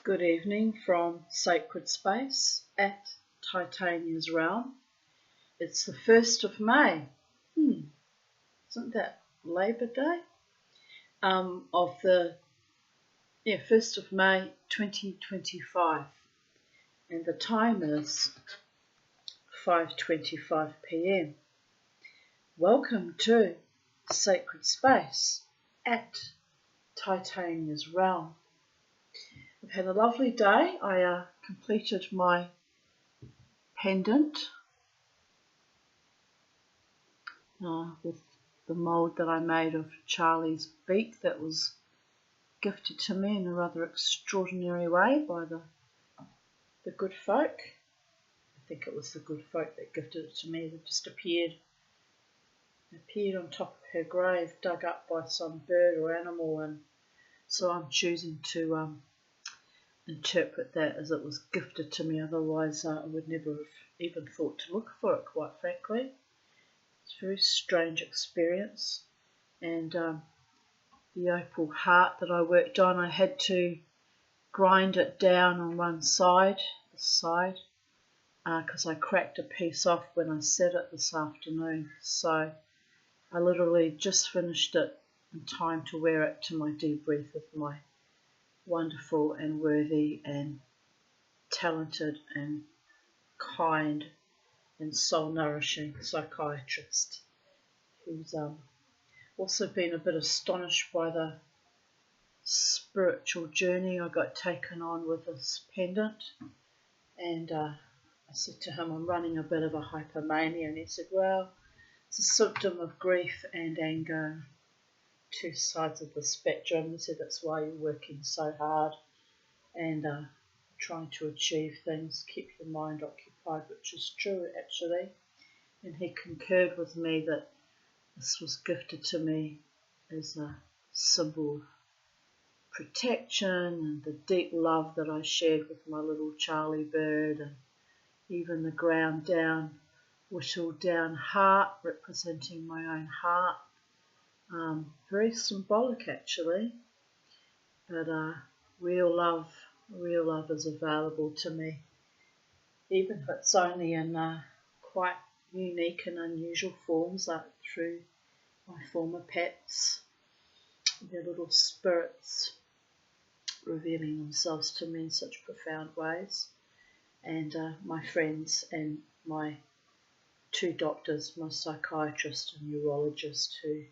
Good evening from Sacred Space at Titania's Realm. It's the 1st of May. Isn't that Labour Day? Of the 1st of May 2025. And the time is 5:25 p.m. Welcome to Sacred Space at Titania's Realm. I've had a lovely day. I completed my pendant with the mould that I made of Charlie's beak that was gifted to me in a rather extraordinary way by the good folk. I think it was the good folk that gifted it to me. It just appeared on top of her grave, dug up by some bird or animal, and so I'm choosing to interpret that as it was gifted to me. Otherwise I would never have even thought to look for it, quite frankly. It's a very strange experience. And the opal heart that I worked on, I had to grind it down on one side, because I cracked a piece off when I set it this afternoon. So I literally just finished it in time to wear it to my debrief with my wonderful and worthy and talented and kind and soul-nourishing psychiatrist, who's also been a bit astonished by the spiritual journey I got taken on with this pendant. And I said to him, I'm running a bit of a hypomania, and he said, well, it's a symptom of grief and anger, two sides of the spectrum. He said that's why you're working so hard and trying to achieve things, keep your mind occupied, which is true actually. And he concurred with me that this was gifted to me as a symbol of protection and the deep love that I shared with my little Charlie bird, and even the ground down, whittled down heart representing my own heart. Very symbolic actually, but real love is available to me, even if it's only in quite unique and unusual forms, like through my former pets, their little spirits revealing themselves to me in such profound ways, and my friends and my two doctors, my psychiatrist and neurologist, who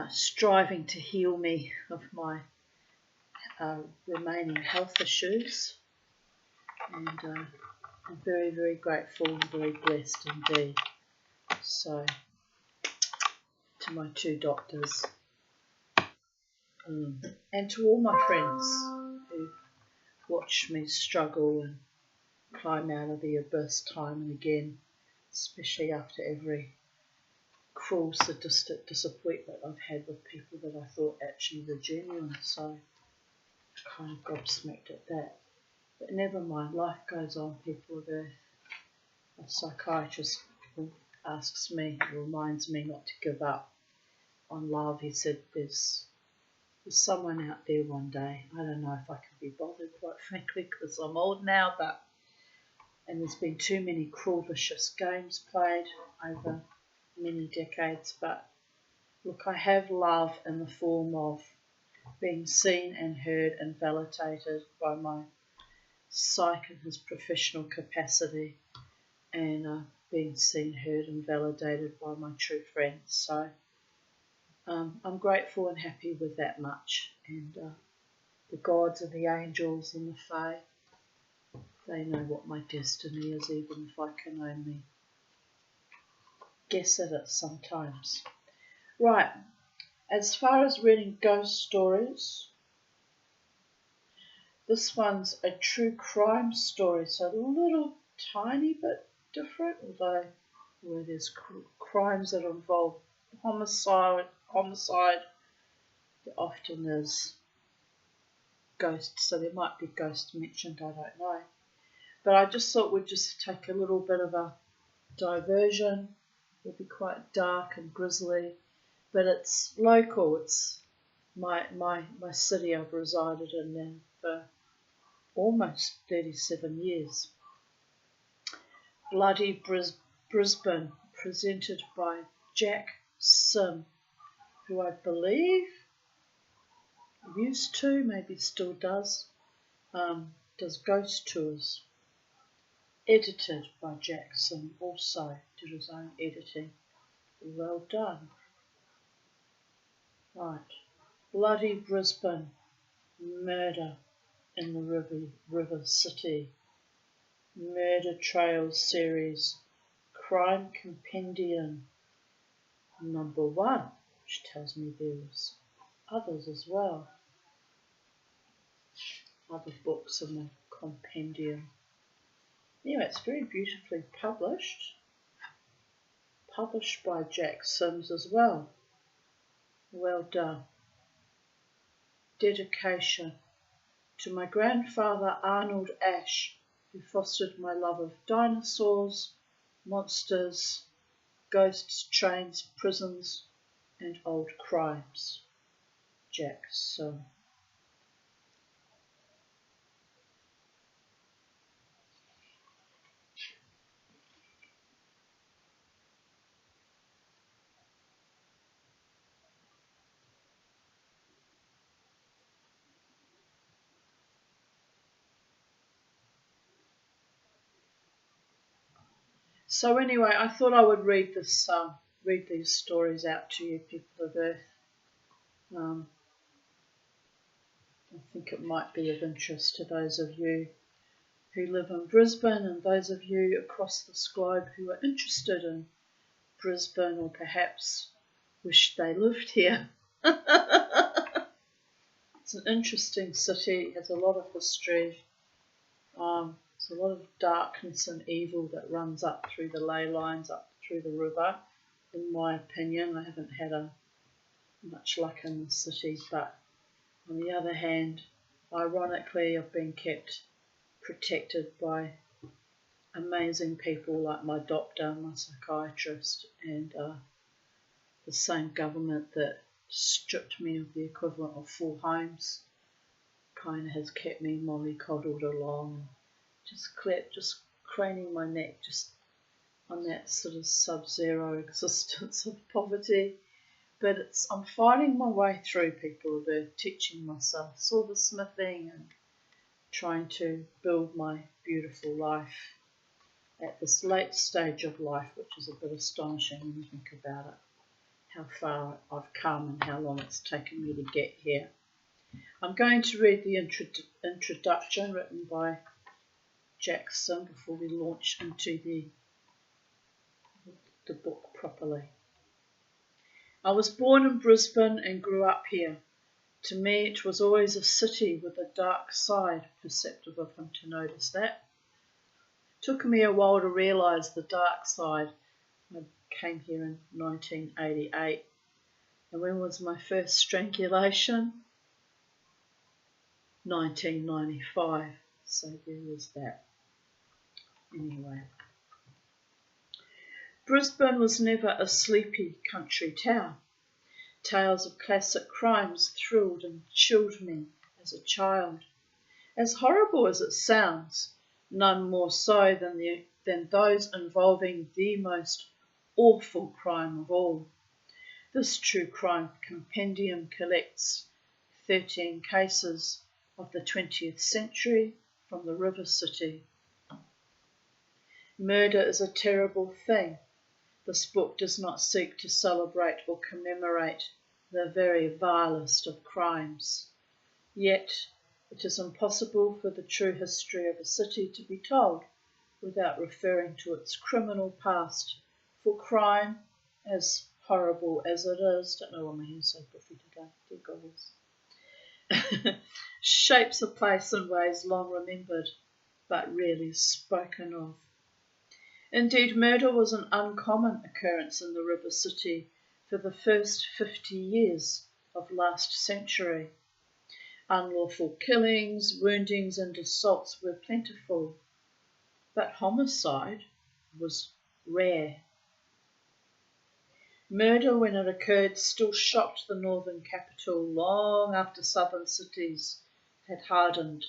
striving to heal me of my remaining health issues. And I'm very, very grateful and very blessed indeed. So, to my two doctors and to all my friends who watched me struggle and climb out of the abyss time and again, especially after every cruel, sadistic disappointment I've had with people that I thought actually were genuine. So I kind of gobsmacked at that. But never mind, life goes on, people of Earth. A psychiatrist reminds me not to give up on love. He said there's someone out there one day. I don't know if I can be bothered, quite frankly, because I'm old now, and there's been too many cruel, vicious games played over many decades. But look, I have love in the form of being seen and heard and validated by my psych in his professional capacity, and being seen, heard and validated by my true friends. So I'm grateful and happy with that much. And the gods and the angels and the fae, they know what my destiny is, even if I can only guess at it sometimes. Right, as far as reading ghost stories, this one's a true crime story, so a little tiny bit different, although where there's crimes that involve homicide, there often is ghosts, so there might be ghosts mentioned, I don't know. But I just thought we'd just take a little bit of a diversion. It'll be quite dark and grisly, but it's local, it's my city I've resided in now for almost 37 years. Bloody Brisbane, presented by Jack Sim, who I believe used to, maybe still does ghost tours. Edited by Jackson, also did his own editing. Well done. Right. Bloody Brisbane, murder in the river city. Murder Trails series, Crime Compendium #1, which tells me there was others as well. Other books in the compendium. Anyway, it's very beautifully published. Published by Jack Sims as well. Well done. Dedication to my grandfather Arnold Ashe, who fostered my love of dinosaurs, monsters, ghosts, trains, prisons, and old crimes. Jack Sim. So anyway, I thought I would read these stories out to you, people of Earth. I think it might be of interest to those of you who live in Brisbane and those of you across this globe who are interested in Brisbane or perhaps wish they lived here. It's an interesting city, it has a lot of history. There's a lot of darkness and evil that runs up through the ley lines, up through the river. In my opinion, I haven't had much luck in the city, but on the other hand, ironically, I've been kept protected by amazing people like my doctor, my psychiatrist, and the same government that stripped me of the equivalent of 4 homes kind of has kept me mollycoddled along, just craning my neck just on that sort of sub-zero existence of poverty. But I'm fighting my way through, people of Earth, teaching myself silversmithing and trying to build my beautiful life at this late stage of life, which is a bit astonishing when you think about it, how far I've come and how long it's taken me to get here. I'm going to read the introduction written by Jack Sim before we launch into the book properly. I was born in Brisbane and grew up here. To me, it was always a city with a dark side, perceptive of him to notice that. It took me a while to realise the dark side. I came here in 1988. And when was my first strangulation? 1995. So there was that. Anyway. Brisbane was never a sleepy country town. Tales of classic crimes thrilled and chilled me as a child. As horrible as it sounds, none more so than those involving the most awful crime of all. This true crime compendium collects 13 cases of the 20th century from the river city. Murder is a terrible thing. This book does not seek to celebrate or commemorate the very vilest of crimes. Yet it is impossible for the true history of a city to be told without referring to its criminal past, for crime, as horrible as it is, don't know why my hand's so puffy today, dear goggles, shapes a place in ways long remembered, but rarely spoken of. Indeed, murder was an uncommon occurrence in the river city for the first 50 years of last century. Unlawful killings, woundings and assaults were plentiful, but homicide was rare. Murder, when it occurred, still shocked the northern capital long after southern cities had hardened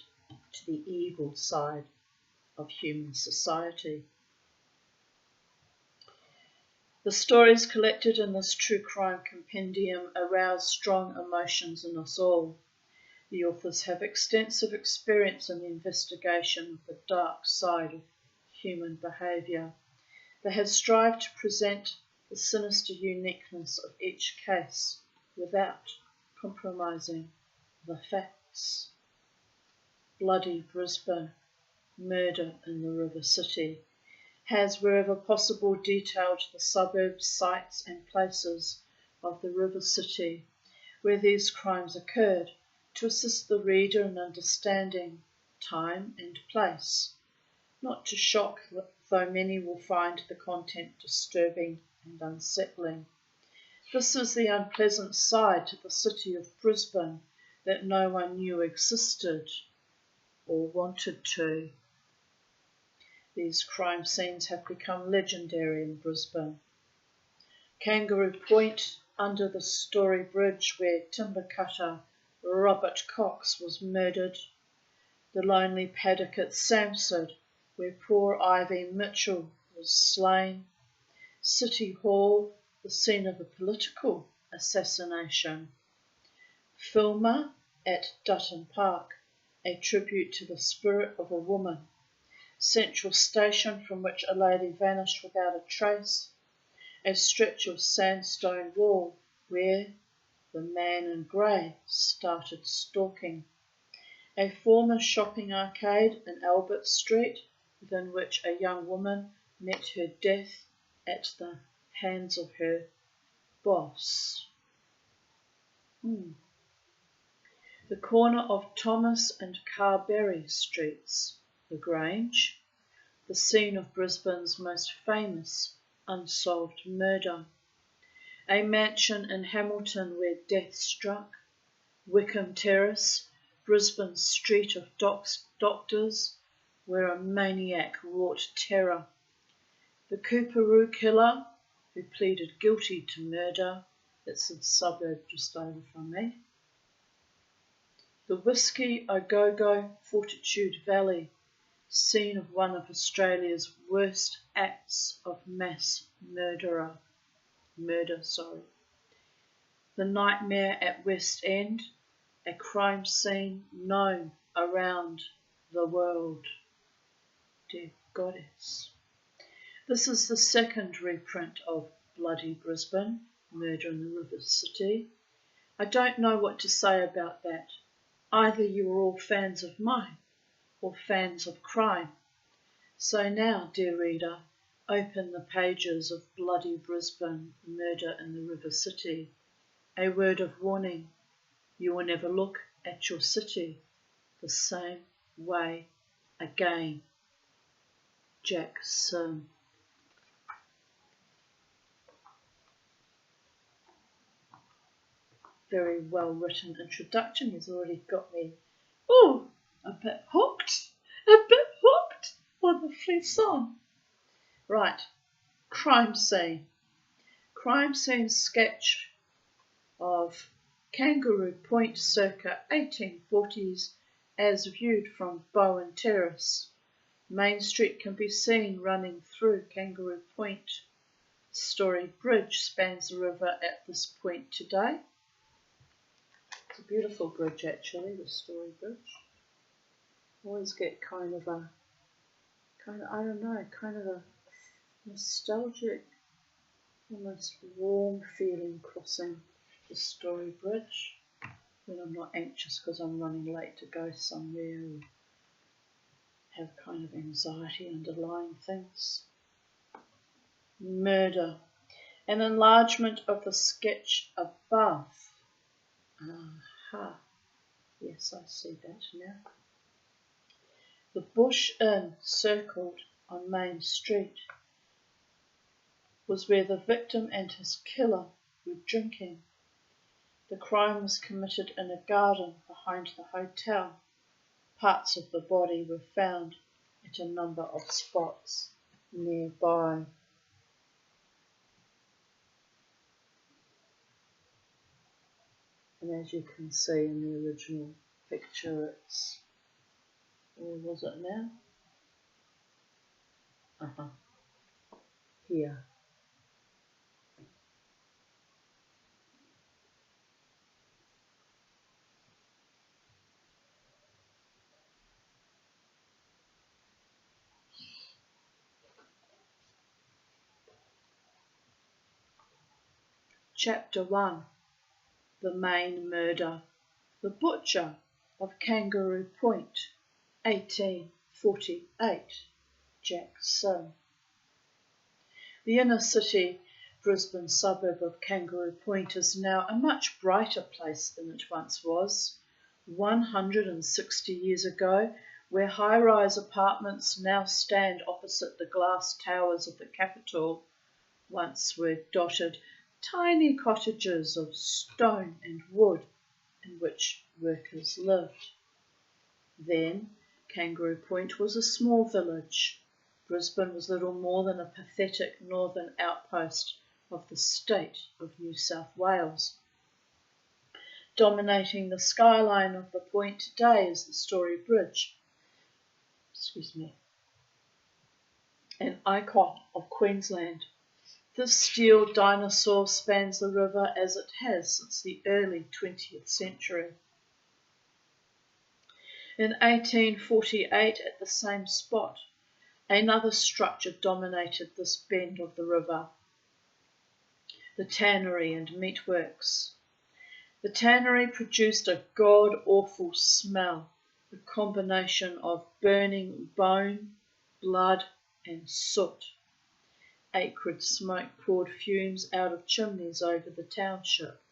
to the evil side of human society. The stories collected in this true crime compendium arouse strong emotions in us all. The authors have extensive experience in the investigation of the dark side of human behaviour. They have strived to present the sinister uniqueness of each case without compromising the facts. Bloody Brisbane, murder in the River City, has wherever possible detailed the suburbs, sites and places of the River City where these crimes occurred to assist the reader in understanding time and place, not to shock, though many will find the content disturbing and unsettling. This is the unpleasant side to the city of Brisbane that no one knew existed or wanted to. These crime scenes have become legendary in Brisbane. Kangaroo Point, under the Story Bridge where timber cutter Robert Cox was murdered. The lonely paddock at Samsted where poor Ivy Mitchell was slain. City Hall, the scene of a political assassination. Filmer at Dutton Park, a tribute to the spirit of a woman. Central Station, from which a lady vanished without a trace. A stretch of sandstone wall where the man in grey started stalking. A former shopping arcade in Albert Street, within which a young woman met her death at the hands of her boss. The corner of Thomas and Carberry Streets, the Grange, the scene of Brisbane's most famous unsolved murder. A mansion in Hamilton where death struck. Wickham Terrace, Brisbane's street of doctors, where a maniac wrought terror. The Coorparoo killer, who pleaded guilty to murder, it's a suburb just over from me. The Whiskey Ogogo Fortitude Valley, scene of one of Australia's worst acts of mass murder. The Nightmare at West End, a crime scene known around the world. Dear Goddess. This is the second reprint of Bloody Brisbane, Murder in the River City. I don't know what to say about that. Either you are all fans of mine or fans of crime. So now, dear reader, open the pages of Bloody Brisbane, Murder in the River City. A word of warning, you will never look at your city the same way again. Jack Sim. Very well written introduction. He's already got me, a bit hooked on the frisson. Right, crime scene. Crime scene sketch of Kangaroo Point circa 1840s as viewed from Bowen Terrace. Main Street can be seen running through Kangaroo Point. Story Bridge spans the river at this point today. It's a beautiful bridge actually, the Story Bridge. Always get kind of a nostalgic, almost warm feeling crossing the Story Bridge when I'm not anxious because I'm running late to go somewhere or have kind of anxiety underlying things. Murder. An enlargement of the sketch above. Aha. Yes, I see that now. The Bush Inn, circled on Main Street, was where the victim and his killer were drinking. The crime was committed in a garden behind the hotel. Parts of the body were found at a number of spots nearby. And as you can see in the original picture, it's, where was it now? Here. Chapter 1. The Main Murder. The Butcher of Kangaroo Point, 1848. Jack Sim. The inner city Brisbane suburb of Kangaroo Point is now a much brighter place than it once was. 160 years ago, where high-rise apartments now stand opposite the glass towers of the capital, once were dotted tiny cottages of stone and wood in which workers lived. Then, Kangaroo Point was a small village. Brisbane was little more than a pathetic northern outpost of the state of New South Wales. Dominating the skyline of the point today is the Story Bridge, an icon of Queensland. This steel dinosaur spans the river as it has since the early 20th century. In 1848, at the same spot, another structure dominated this bend of the river, the tannery and meatworks. The tannery produced a god-awful smell, a combination of burning bone, blood and soot. Acrid smoke poured fumes out of chimneys over the township.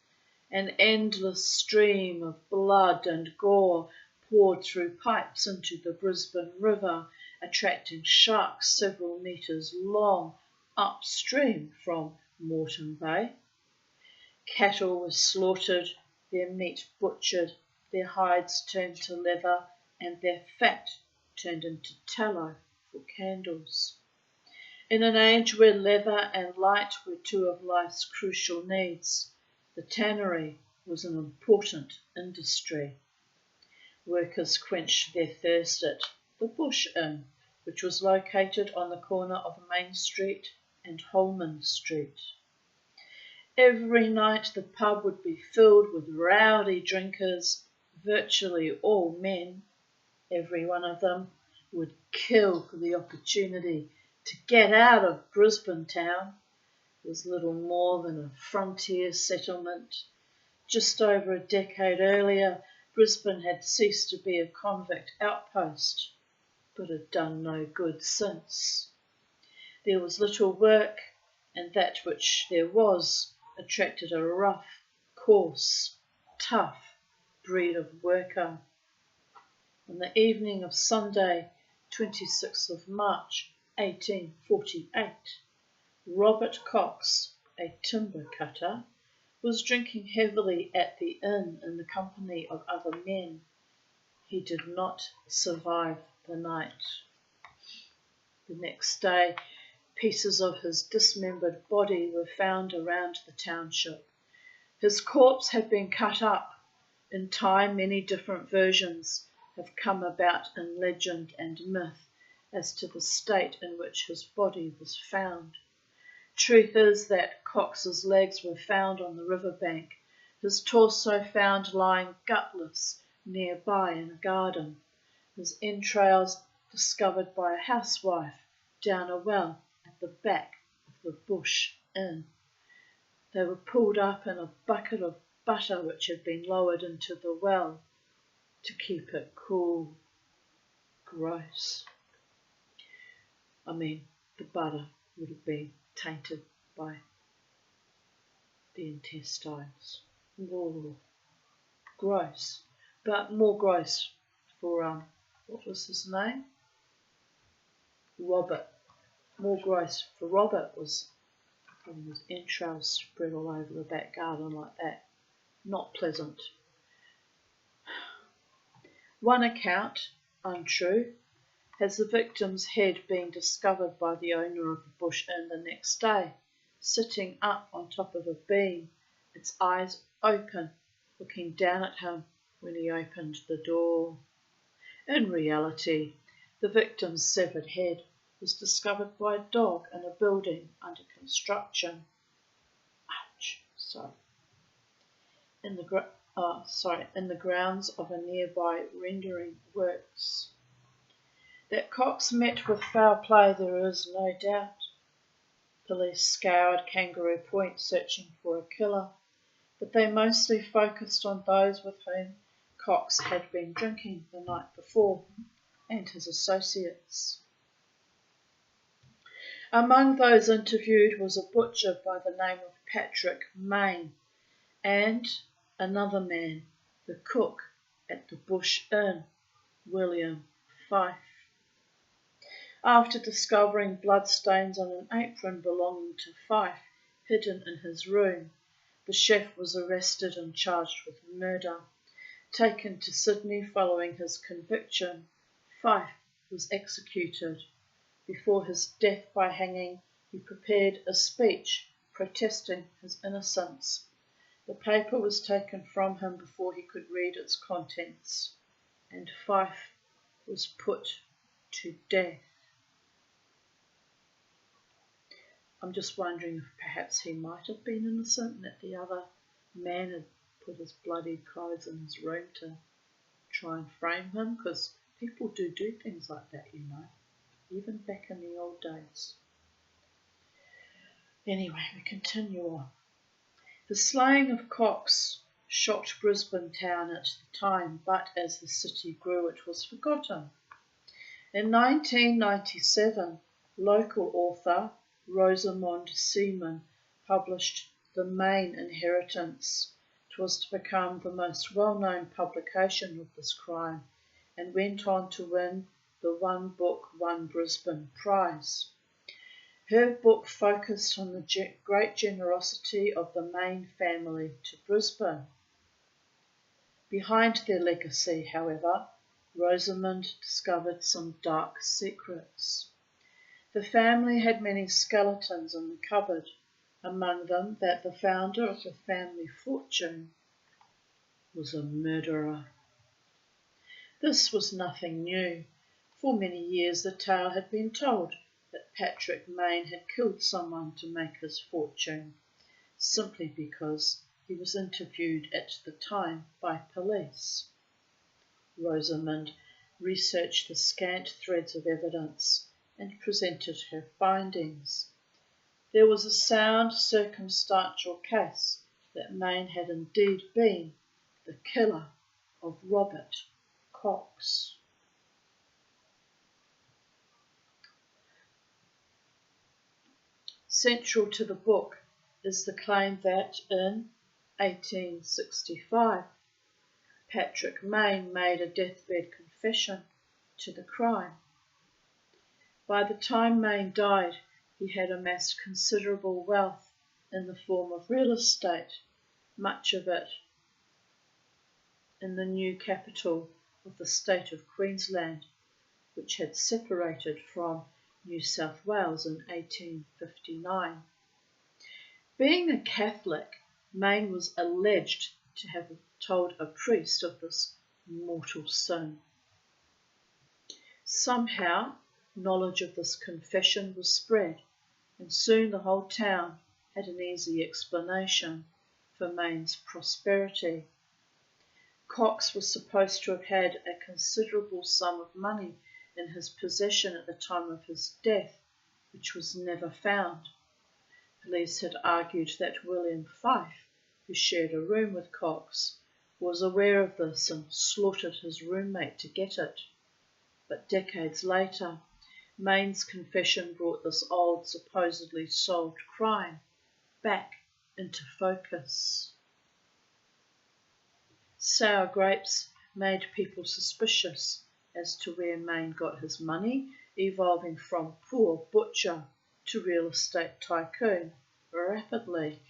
An endless stream of blood and gore poured through pipes into the Brisbane River, attracting sharks several metres long upstream from Moreton Bay. Cattle were slaughtered, their meat butchered, their hides turned to leather, and their fat turned into tallow for candles. In an age where leather and light were two of life's crucial needs, the tannery was an important industry. Workers quenched their thirst at the Bush Inn, which was located on the corner of Main Street and Holman Street. Every night the pub would be filled with rowdy drinkers, virtually all men. Every one of them would kill for the opportunity to get out of Brisbane town. It was little more than a frontier settlement. Just over a decade earlier, Brisbane had ceased to be a convict outpost, but had done no good since. There was little work, and that which there was attracted a rough, coarse, tough breed of worker. On the evening of Sunday, 26th of March, 1848, Robert Cox, a timber cutter, was drinking heavily at the inn in the company of other men. He did not survive the night. The next day, pieces of his dismembered body were found around the township. His corpse had been cut up. In time, many different versions have come about in legend and myth as to the state in which his body was found. Truth is that Cox's legs were found on the riverbank, his torso found lying gutless nearby in a garden, his entrails discovered by a housewife down a well at the back of the Bush Inn. They were pulled up in a bucket of butter which had been lowered into the well to keep it cool. Gross. The butter would have been tainted by the intestines. Whoa. Gross. But more gross for, what was his name? Robert. More gross for Robert was having his entrails spread all over the back garden like that. Not pleasant. One account, untrue, has the victim's head being discovered by the owner of the Bush Inn the next day, sitting up on top of a beam, its eyes open, looking down at him when he opened the door. In reality, the victim's severed head was discovered by a dog in a building under construction. Ouch! In the grounds of a nearby rendering works. That Cox met with foul play there is no doubt. Police scoured Kangaroo Point searching for a killer, but they mostly focused on those with whom Cox had been drinking the night before, and his associates. Among those interviewed was a butcher by the name of Patrick Mayne, and another man, the cook at the Bush Inn, William Fife. After discovering bloodstains on an apron belonging to Fife hidden in his room, the chef was arrested and charged with murder. Taken to Sydney following his conviction, Fife was executed. Before his death by hanging, he prepared a speech protesting his innocence. The paper was taken from him before he could read its contents, and Fife was put to death. I'm just wondering if perhaps he might have been innocent and that the other man had put his bloody clothes in his room to try and frame him, because people do things like that, you know, even back in the old days. Anyway, we continue on. The slaying of Cox shocked Brisbane town at the time, but as the city grew it was forgotten. In 1997, local author Rosamond Seaman published The Mayne Inheritance. It was to become the most well-known publication of this crime and went on to win the One Book, One Brisbane prize. Her book focused on the great generosity of the Mayne family to Brisbane. Behind their legacy, however, Rosamond discovered some dark secrets. The family had many skeletons in the cupboard, among them that the founder of the family fortune was a murderer. This was nothing new. For many years the tale had been told that Patrick Mayne had killed someone to make his fortune, simply because he was interviewed at the time by police. Rosamond researched the scant threads of evidence and presented her findings. There was a sound circumstantial case that Mayne had indeed been the killer of Robert Cox. Central to the book is the claim that in 1865 Patrick Mayne made a deathbed confession to the crime. By the time Mayne died, he had amassed considerable wealth in the form of real estate, much of it in the new capital of the state of Queensland, which had separated from New South Wales in 1859. Being a Catholic, Mayne was alleged to have told a priest of this mortal sin. Somehow, knowledge of this confession was spread, and soon the whole town had an easy explanation for Mayne's prosperity. Cox was supposed to have had a considerable sum of money in his possession at the time of his death, which was never found. Police had argued that William Fife, who shared a room with Cox, was aware of this and slaughtered his roommate to get it. But decades later, Mayne's confession brought this old, supposedly solved crime back into focus. Sour grapes made people suspicious as to where Mayne got his money, evolving from poor butcher to real estate tycoon rapidly.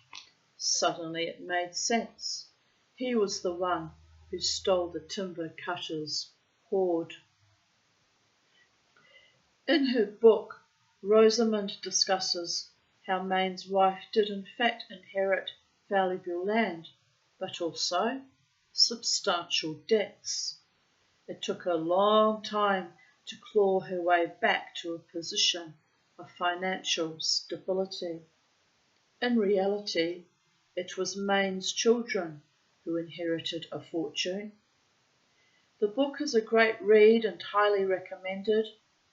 Suddenly it made sense. He was the one who stole the timber cutter's hoard. In her book, Rosamond discusses how Mayne's wife did in fact inherit valuable land, but also substantial debts. It took a long time to claw her way back to a position of financial stability. In reality, it was Maine's children who inherited a fortune. The book is a great read and highly recommended,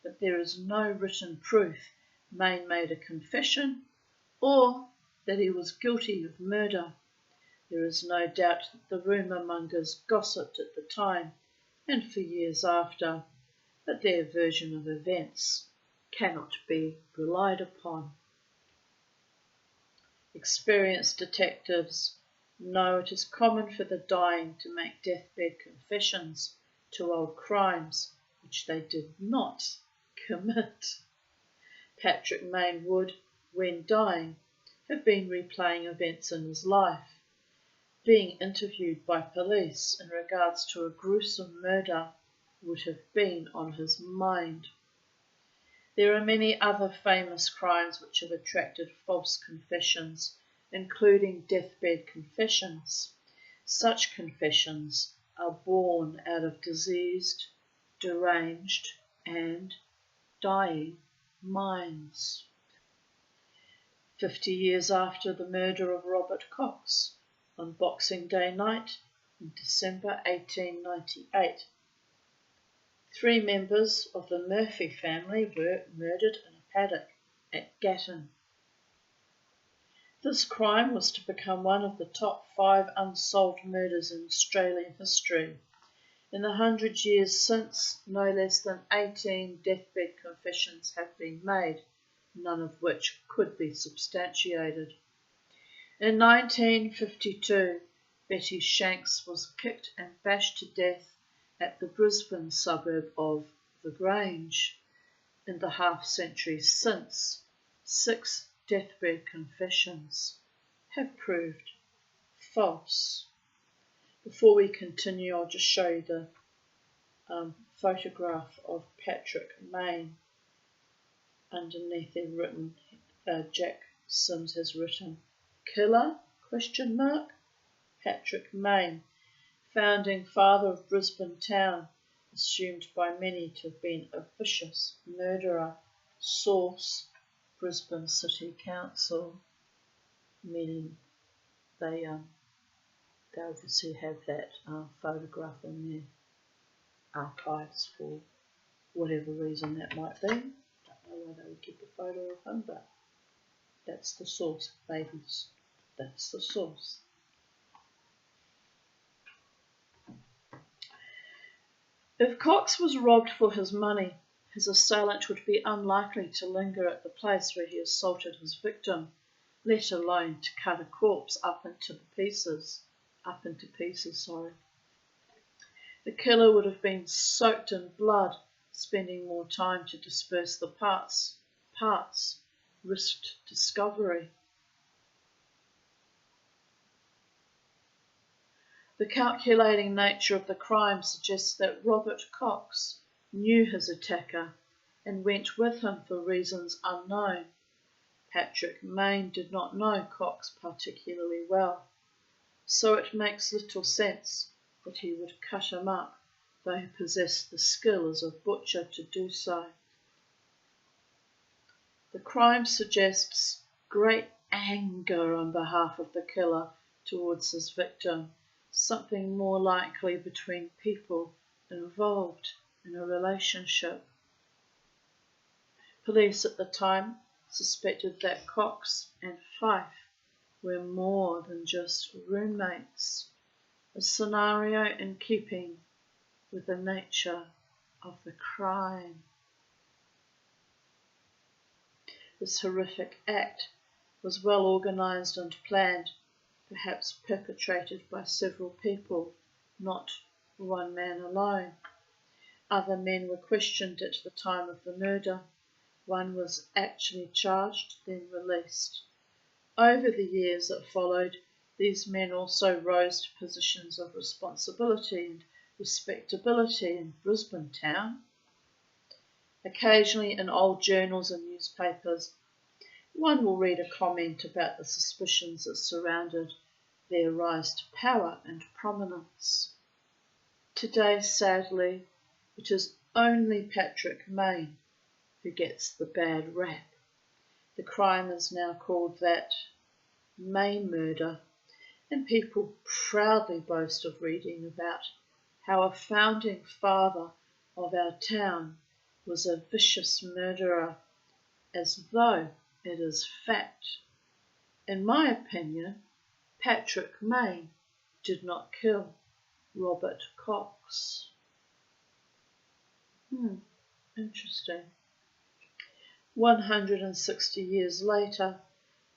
but there is no written proof Maine made a confession or that he was guilty of murder. There is no doubt that the rumour mongers gossiped at the time and for years after, but their version of events cannot be relied upon. Experienced detectives know it is common for the dying to make deathbed confessions to old crimes which they did not commit. Patrick Maine would, when dying, have been replaying events in his life. Being interviewed by police in regards to a gruesome murder would have been on his mind. There are many other famous crimes which have attracted false confessions, including deathbed confessions. Such confessions are born out of diseased, deranged, and dying minds. 50 years after the murder of Robert Cox, on Boxing Day night in December 1898, 3 members of the Murphy family were murdered in a paddock at Gatton. This crime was to become one of the top 5 unsolved murders in Australian history. In the 100 years since, no less than 18 deathbed confessions have been made, none of which could be substantiated. In 1952, Betty Shanks was kicked and bashed to death at the Brisbane suburb of The Grange. In the half-century since, 6 deathbed confessions have proved false. Before we continue, I'll just show you the photograph of Patrick Maine. Underneath they've written, Jack Sims has written, "Killer?" Patrick Maine, founding father of Brisbane town, assumed by many to have been a vicious murderer. Source, Brisbane City Council, meaning they obviously have that photograph in their archives for whatever reason that might be. Don't know why they would keep a photo of him, but that's the source, babies. That's the source. If Cox was robbed for his money, his assailant would be unlikely to linger at the place where he assaulted his victim, let alone to cut a corpse up into pieces. The killer would have been soaked in blood, spending more time to disperse the parts, risked discovery. The calculating nature of the crime suggests that Robert Cox knew his attacker and went with him for reasons unknown. Patrick Maine did not know Cox particularly well, so it makes little sense that he would cut him up, though he possessed the skill as a butcher to do so. The crime suggests great anger on behalf of the killer towards his victim, something more likely between people involved in a relationship. Police at the time suspected that Cox and Fife were more than just roommates, a scenario in keeping with the nature of the crime. This horrific act was well organised and planned, perhaps perpetrated by several people, not one man alone. Other men were questioned at the time of the murder. One was actually charged, then released. Over the years that followed, these men also rose to positions of responsibility and respectability in Brisbane town. Occasionally in old journals and newspapers, one will read a comment about the suspicions that surrounded their rise to power and prominence. Today, sadly, it is only Patrick Mayne who gets the bad rap. The crime is now called that May murder, and people proudly boast of reading about how a founding father of our town was a vicious murderer, as though it is fact. In my opinion, Patrick Mayne did not kill Robert Cox. Interesting. 160 years later,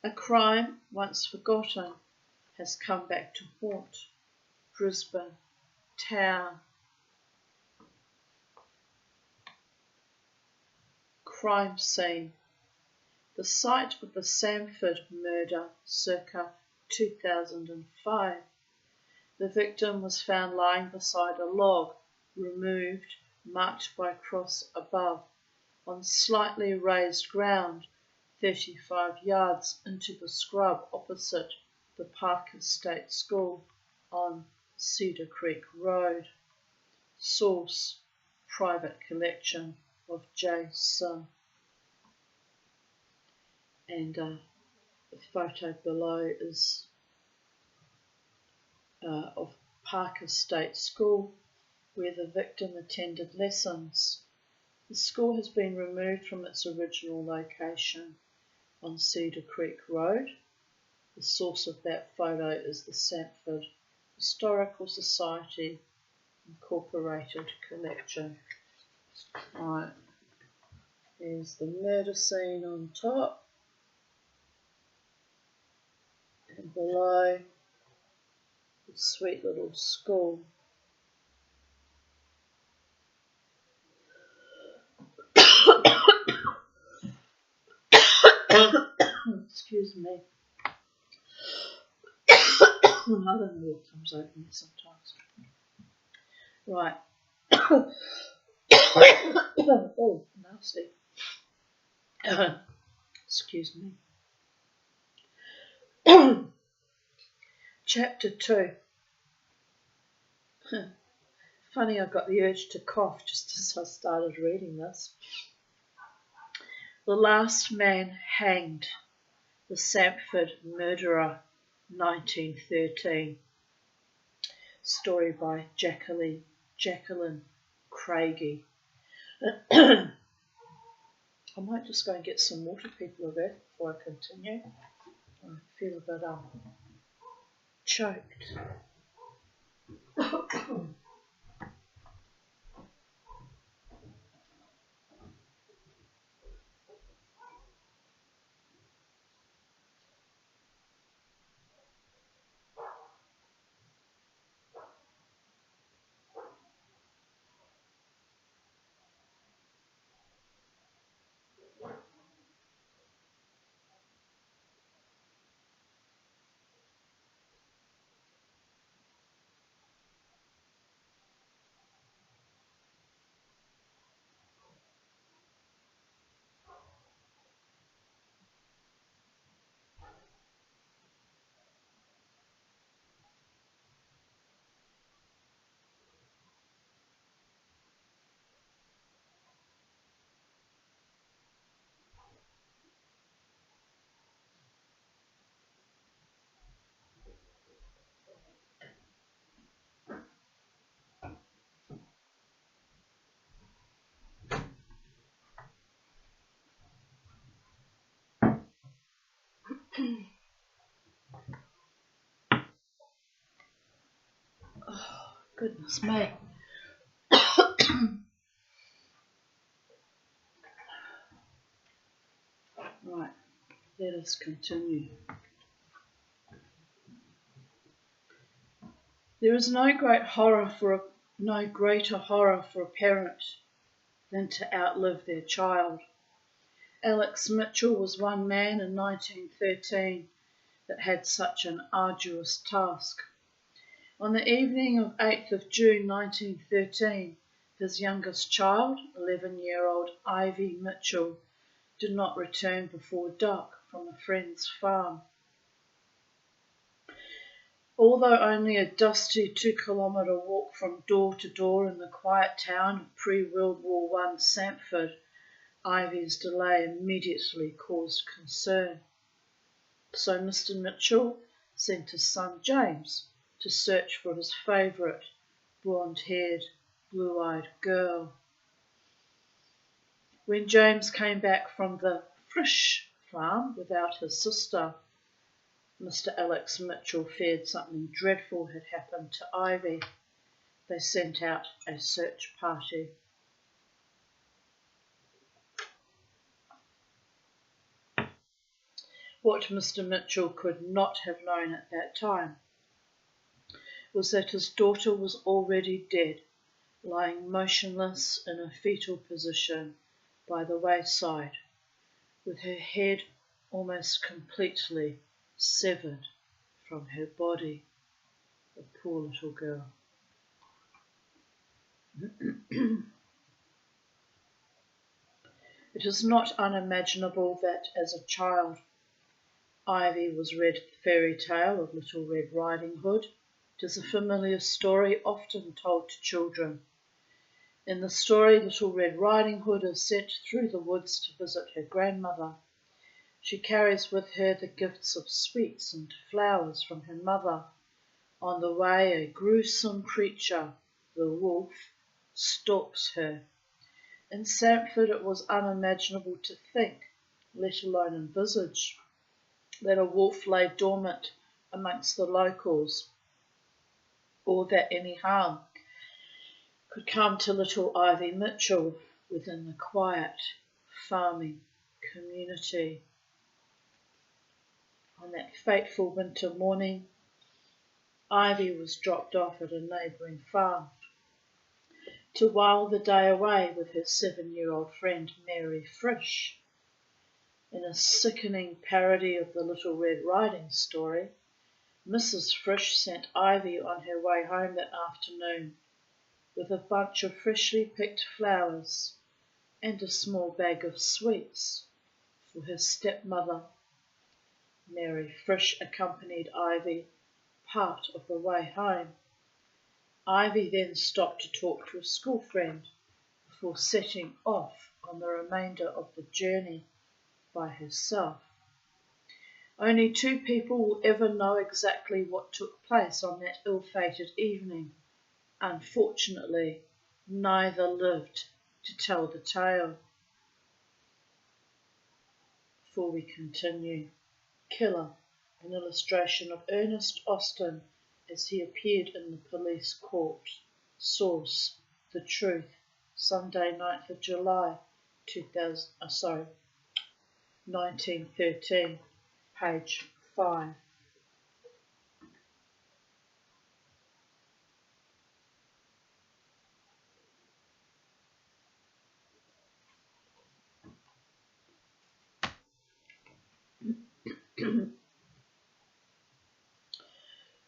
a crime once forgotten has come back to haunt Brisbane town. Crime scene. The site of the Sanford murder circa 2005. The victim was found lying beside a log, removed, marked by cross above, on slightly raised ground, 35 yards into the scrub opposite the Parker State School on Cedar Creek Road. Source: private collection of J. Sim. And the photo below is of Parker State School, where the victim attended lessons. The school has been removed from its original location on Cedar Creek Road. The source of that photo is the Sanford Historical Society Incorporated collection. Right, there's the murder scene on top, and below the sweet little school. Excuse me. I don't know what comes over me sometimes. Right. Oh, nasty. Excuse me. Chapter 2. Funny, I got the urge to cough just as I started reading this. The Last Man Hanged. The Sanford Murderer, 1913. Story by Jacqueline Craigie. I might just go and get some water, people of Earth, before I continue. I feel a bit choked. Oh, goodness me. Right, let us continue. There is no greater horror for a parent than to outlive their child. Alex Mitchell was one man in 1913 that had such an arduous task. On the evening of 8th of June 1913, his youngest child, 11-year-old Ivy Mitchell, did not return before dark from a friend's farm. Although only a dusty 2-kilometre walk from door to door in the quiet town of pre-World War I Sandford, Ivy's delay immediately caused concern. So Mr. Mitchell sent his son James to search for his favourite blonde-haired, blue-eyed girl. When James came back from the Frisch farm without his sister, Mr. Alex Mitchell feared something dreadful had happened to Ivy. They sent out a search party. What Mr. Mitchell could not have known at that time was that his daughter was already dead, lying motionless in a fetal position by the wayside, with her head almost completely severed from her body. The poor little girl. It is not unimaginable that as a child Ivy was read the fairy tale of Little Red Riding Hood. It is a familiar story often told to children. In the story, Little Red Riding Hood is sent through the woods to visit her grandmother. She carries with her the gifts of sweets and flowers from her mother. On the way, a gruesome creature, the wolf, stalks her. In Sandford, it was unimaginable to think, let alone envisage, that a wolf lay dormant amongst the locals, or that any harm could come to little Ivy Mitchell within the quiet farming community. On that fateful winter morning, Ivy was dropped off at a neighbouring farm to while the day away with her 7-year-old friend Mary Frisch. In a sickening parody of the Little Red Riding story, Mrs. Frisch sent Ivy on her way home that afternoon with a bunch of freshly picked flowers and a small bag of sweets for her stepmother. Mary Frisch accompanied Ivy part of the way home. Ivy then stopped to talk to a school friend before setting off on the remainder of the journey by herself. Only 2 people will ever know exactly what took place on that ill-fated evening. Unfortunately, neither lived to tell the tale. Before we continue, Killer, an illustration of Ernest Austin as he appeared in the police court. Source, The Truth, Sunday, 9th of July, 1913, page 5.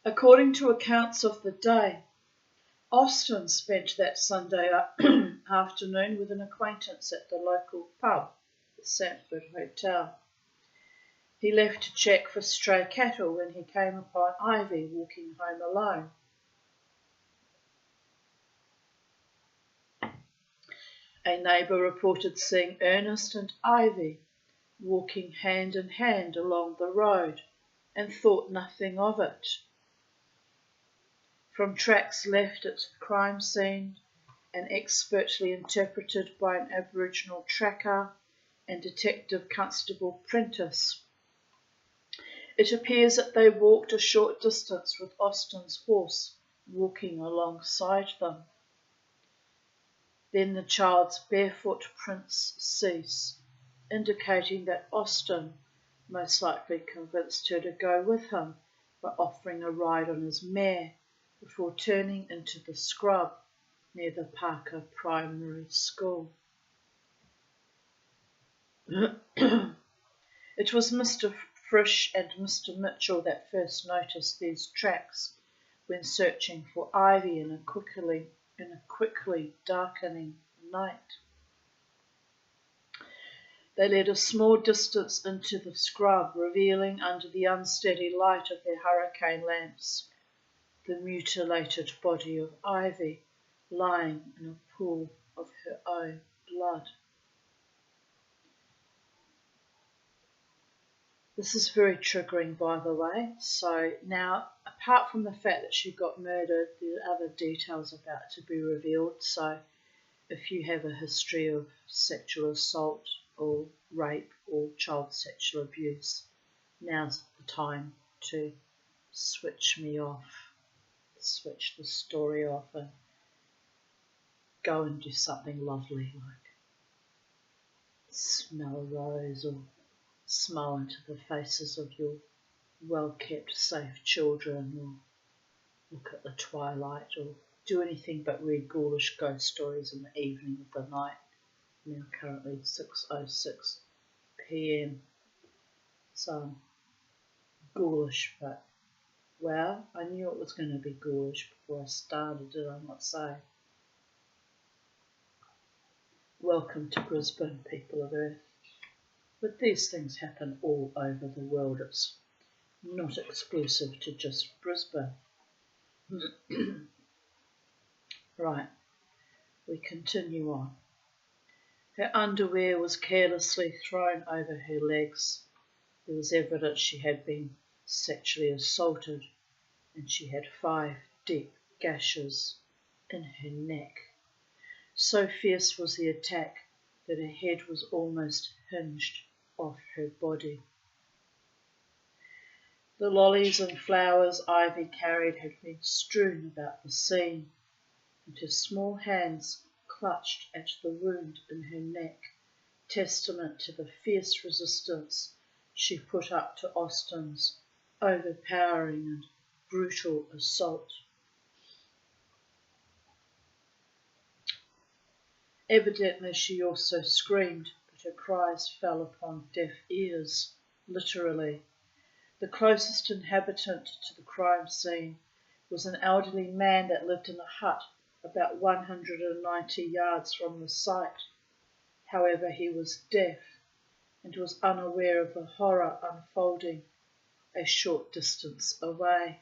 According to accounts of the day, Austin spent that Sunday afternoon with an acquaintance at the local pub, the Sandford Hotel. He left to check for stray cattle when he came upon Ivy walking home alone. A neighbour reported seeing Ernest and Ivy walking hand in hand along the road and thought nothing of it. From tracks left at the crime scene and expertly interpreted by an Aboriginal tracker and Detective Constable Prentice, it appears that they walked a short distance with Austin's horse walking alongside them. Then the child's barefoot prints cease, indicating that Austin most likely convinced her to go with him by offering a ride on his mare before turning into the scrub near the Parker Primary School. It was Mr. Frisch and Mr. Mitchell that first noticed these tracks when searching for Ivy in a quickly darkening night. They led a small distance into the scrub, revealing under the unsteady light of their hurricane lamps the mutilated body of Ivy lying in a pool of her own blood. This is very triggering, by the way. So now, apart from the fact that she got murdered, there are other details about to be revealed. So if you have a history of sexual assault or rape or child sexual abuse, now's the time to switch me off, switch the story off and go and do something lovely like smell a rose or smile into the faces of your well-kept, safe children, or look at the twilight, or do anything but read ghoulish ghost stories in the evening of the night. Now currently 6:06 p.m. So ghoulish, but well, I knew it was going to be ghoulish before I started, did I not say? Welcome to Brisbane, people of Earth. But these things happen all over the world. It's not exclusive to just Brisbane. Right, we continue on. Her underwear was carelessly thrown over her legs. There was evidence she had been sexually assaulted, and she had 5 deep gashes in her neck. So fierce was the attack that her head was almost hinged off her body. The lollies and flowers Ivy carried had been strewn about the scene, and her small hands clutched at the wound in her neck, testament to the fierce resistance she put up to Austen's overpowering and brutal assault. Evidently she also screamed, but her cries fell upon deaf ears, literally. The closest inhabitant to the crime scene was an elderly man that lived in a hut about 190 yards from the site. However, he was deaf and was unaware of the horror unfolding a short distance away.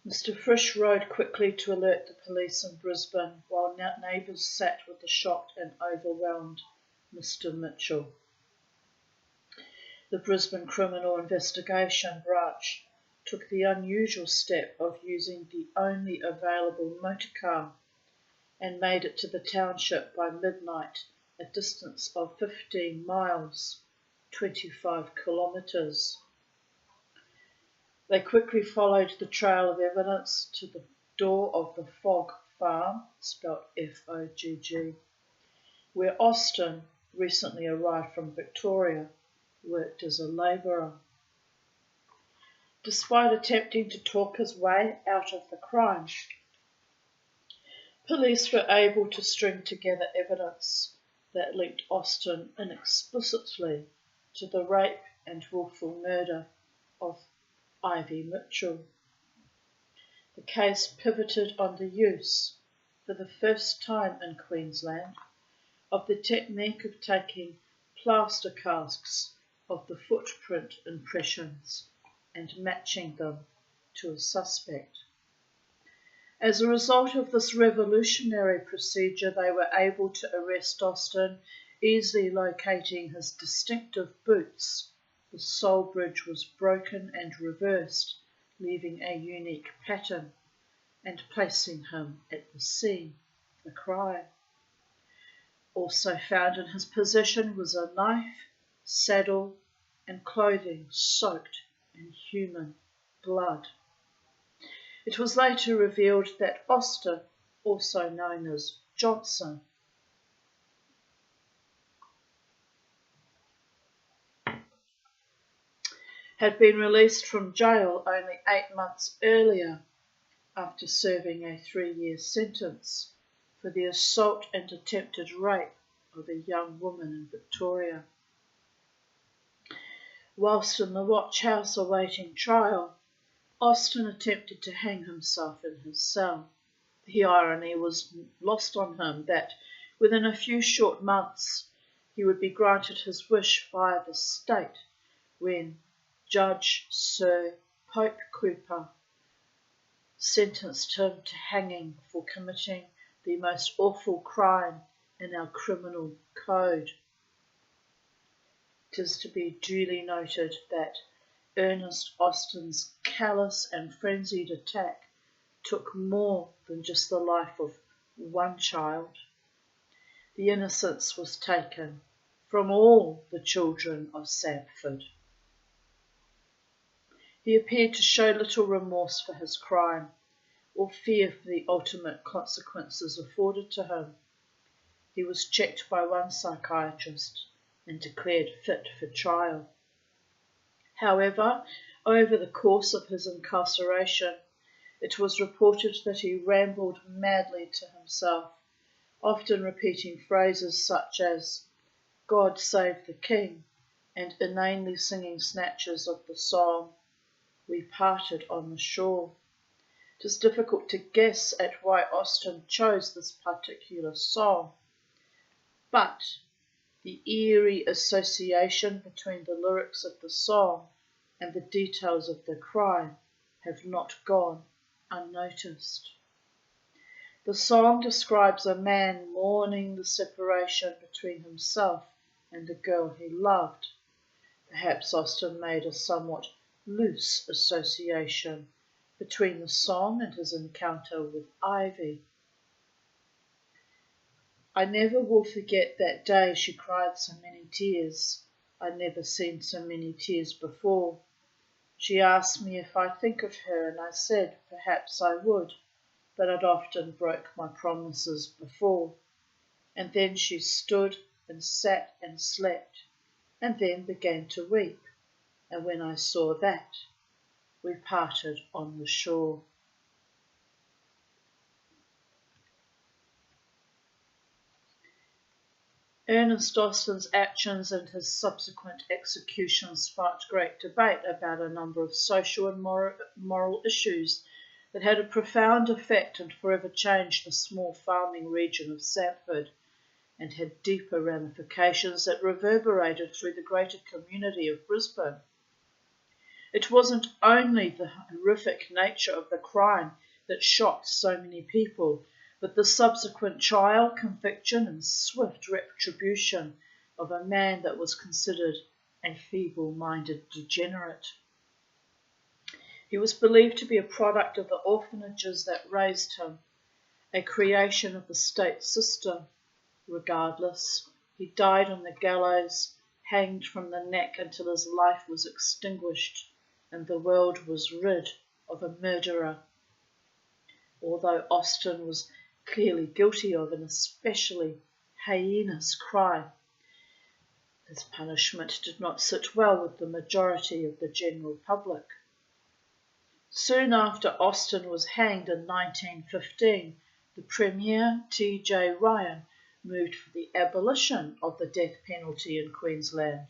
Mr. Frisch rode quickly to alert the police in Brisbane, while neighbours sat with the shocked and overwhelmed Mr. Mitchell. The Brisbane Criminal Investigation Branch took the unusual step of using the only available motorcar and made it to the township by midnight, a distance of 15 miles, 25 kilometres. They quickly followed the trail of evidence to the door of the Fogg Farm, spelt F-O-G-G, where Austen, recently arrived from Victoria, worked as a labourer. Despite attempting to talk his way out of the crime, police were able to string together evidence that linked Austen inexplicitly to the rape and willful murder of Ivy Mitchell. The case pivoted on the use, for the first time in Queensland, of the technique of taking plaster casts of the footprint impressions and matching them to a suspect. As a result of this revolutionary procedure, they were able to arrest Austen, easily locating his distinctive boots. The sole bridge was broken and reversed, leaving a unique pattern, and placing him at the scene of the crime. Also found in his possession was a knife, saddle, and clothing soaked in human blood. It was later revealed that Austen, also known as Johnson, had been released from jail only 8 months earlier after serving a 3-year sentence for the assault and attempted rape of a young woman in Victoria. Whilst in the watch house awaiting trial, Austen attempted to hang himself in his cell. The irony was lost on him that within a few short months he would be granted his wish via the state when Judge Sir Pope Kupa sentenced him to hanging for committing the most awful crime in our criminal code. 'Tis to be duly noted that Ernest Austin's callous and frenzied attack took more than just the life of one child. The innocence was taken from all the children of Sandford. He appeared to show little remorse for his crime or fear for the ultimate consequences afforded to him. He was checked by one psychiatrist and declared fit for trial. However, over the course of his incarceration, it was reported that he rambled madly to himself, often repeating phrases such as "God save the King," and inanely singing snatches of the song "We Parted on the Shore." It is difficult to guess at why Austen chose this particular song, but the eerie association between the lyrics of the song and the details of the crime have not gone unnoticed. The song describes a man mourning the separation between himself and the girl he loved. Perhaps Austen made a somewhat loose association between the song and his encounter with Ivy. "I never will forget that day she cried so many tears. I'd never seen so many tears before. She asked me if I think of her, and I said perhaps I would, but I'd often broke my promises before. And then she stood and sat and slept, and then began to weep, and when I saw that, we parted on the shore." Ernest Austen's actions and his subsequent execution sparked great debate about a number of social and moral issues that had a profound effect and forever changed the small farming region of Sandford, and had deeper ramifications that reverberated through the greater community of Brisbane. It wasn't only the horrific nature of the crime that shocked so many people, but the subsequent trial, conviction, and swift retribution of a man that was considered a feeble-minded degenerate. He was believed to be a product of the orphanages that raised him, a creation of the state system. Regardless, he died on the gallows, hanged from the neck until his life was extinguished and the world was rid of a murderer. Although Austen was clearly guilty of an especially heinous crime, his punishment did not sit well with the majority of the general public. Soon after Austen was hanged in 1915, the Premier, T.J. Ryan, moved for the abolition of the death penalty in Queensland.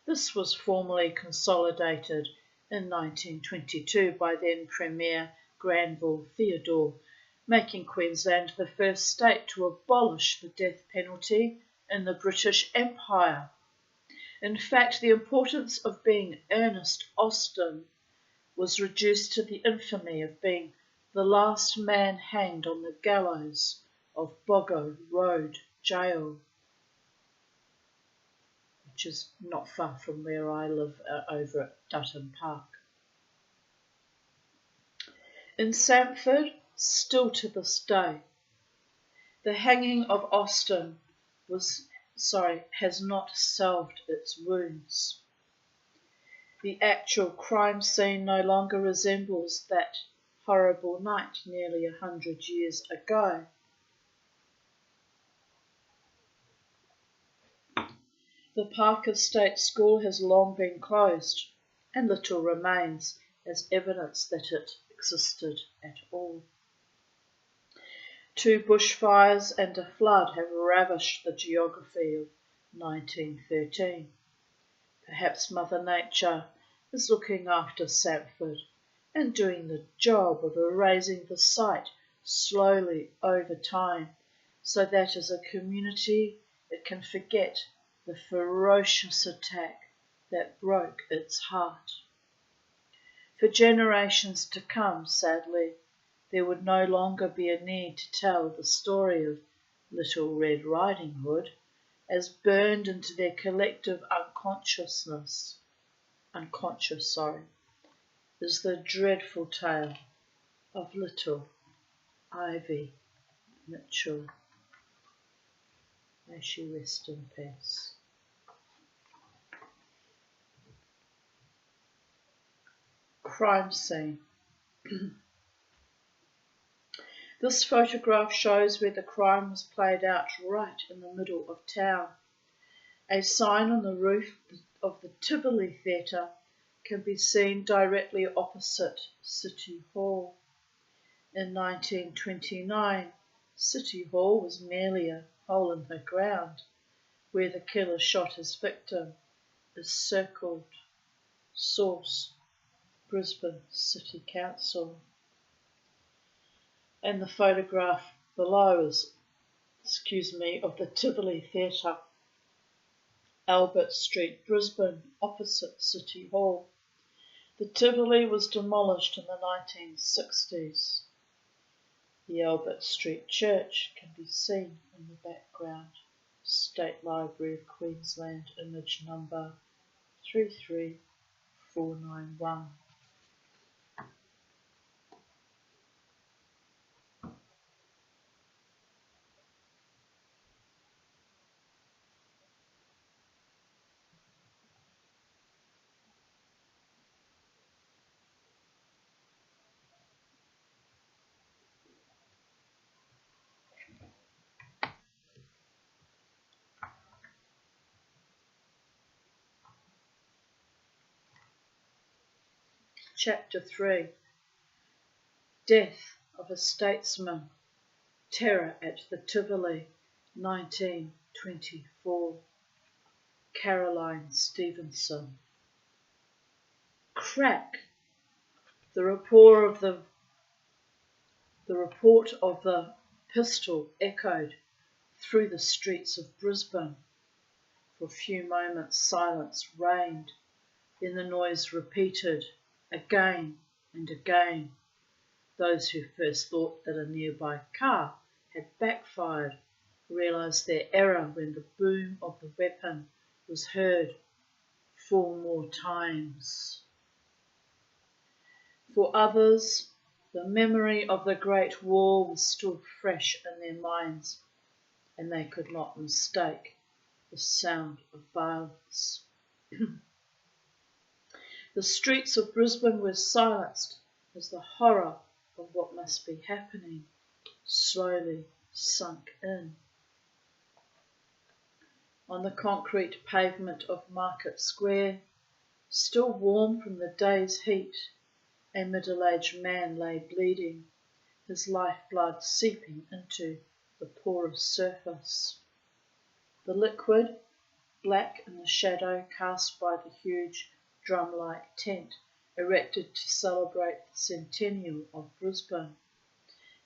This was formally consolidated in 1922 by then Premier Granville Theodore, making Queensland the first state to abolish the death penalty in the British Empire. In fact, the importance of being Ernest Austen was reduced to the infamy of being the last man hanged on the gallows of Boggo Road Jail, which is not far from where I live, over at Dutton Park. In Sandford, still to this day, the hanging of Austen has not salved its wounds. The actual crime scene no longer resembles that horrible night nearly 100 years ago. The Parker State School has long been closed, and little remains as evidence that it existed at all. 2 bushfires and a flood have ravished the geography of 1913. Perhaps Mother Nature is looking after Sandford and doing the job of erasing the site slowly over time, so that as a community it can forget the ferocious attack that broke its heart. For generations to come, sadly, there would no longer be a need to tell the story of Little Red Riding Hood, as burned into their collective unconscious, is the dreadful tale of little Ivy Mitchell. May she rest in peace. Crime scene. This photograph shows where the crime was played out right in the middle of town. A sign on the roof of the Tivoli Theatre can be seen directly opposite City Hall. In 1929, City Hall was merely a hole in the ground where the killer shot his victim, is circled. Source: Brisbane City Council. And the photograph below is, of the Tivoli Theatre, Albert Street, Brisbane, opposite City Hall. The Tivoli was demolished in the 1960s. The Albert Street Church can be seen in the background. State Library of Queensland, image number 33491. Chapter 3. Death of a Statesman. Terror at the Tivoli, 1924. Caroline Stevenson. Crack! The report of the pistol echoed through the streets of Brisbane. For a few moments silence reigned, then the noise repeated again and again. Those who first thought that a nearby car had backfired realised their error when the boom of the weapon was heard 4 more times. For others, the memory of the Great War was still fresh in their minds, and they could not mistake the sound of violence. The streets of Brisbane were silenced as the horror of what must be happening slowly sunk in. On the concrete pavement of Market Square, still warm from the day's heat, a middle-aged man lay bleeding, his lifeblood seeping into the porous surface. The liquid, black in the shadow cast by the huge drum-like tent erected to celebrate the centennial of Brisbane.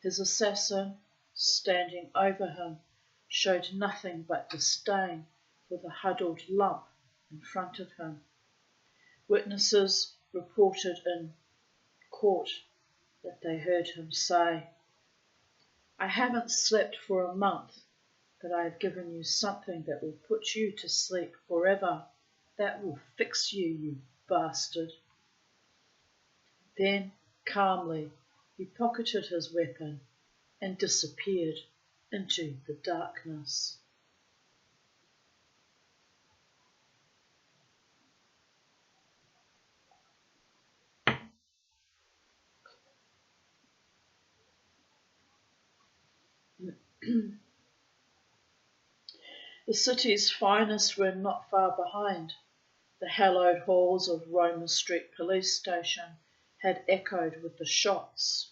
His assassin, standing over him, showed nothing but disdain for the huddled lump in front of him. Witnesses reported in court that they heard him say, "I haven't slept for a month, but I have given you something that will put you to sleep forever. That will fix you, you bastard." Then, calmly, he pocketed his weapon and disappeared into the darkness. The city's finest were not far behind. The hallowed halls of Roma Street Police Station had echoed with the shots.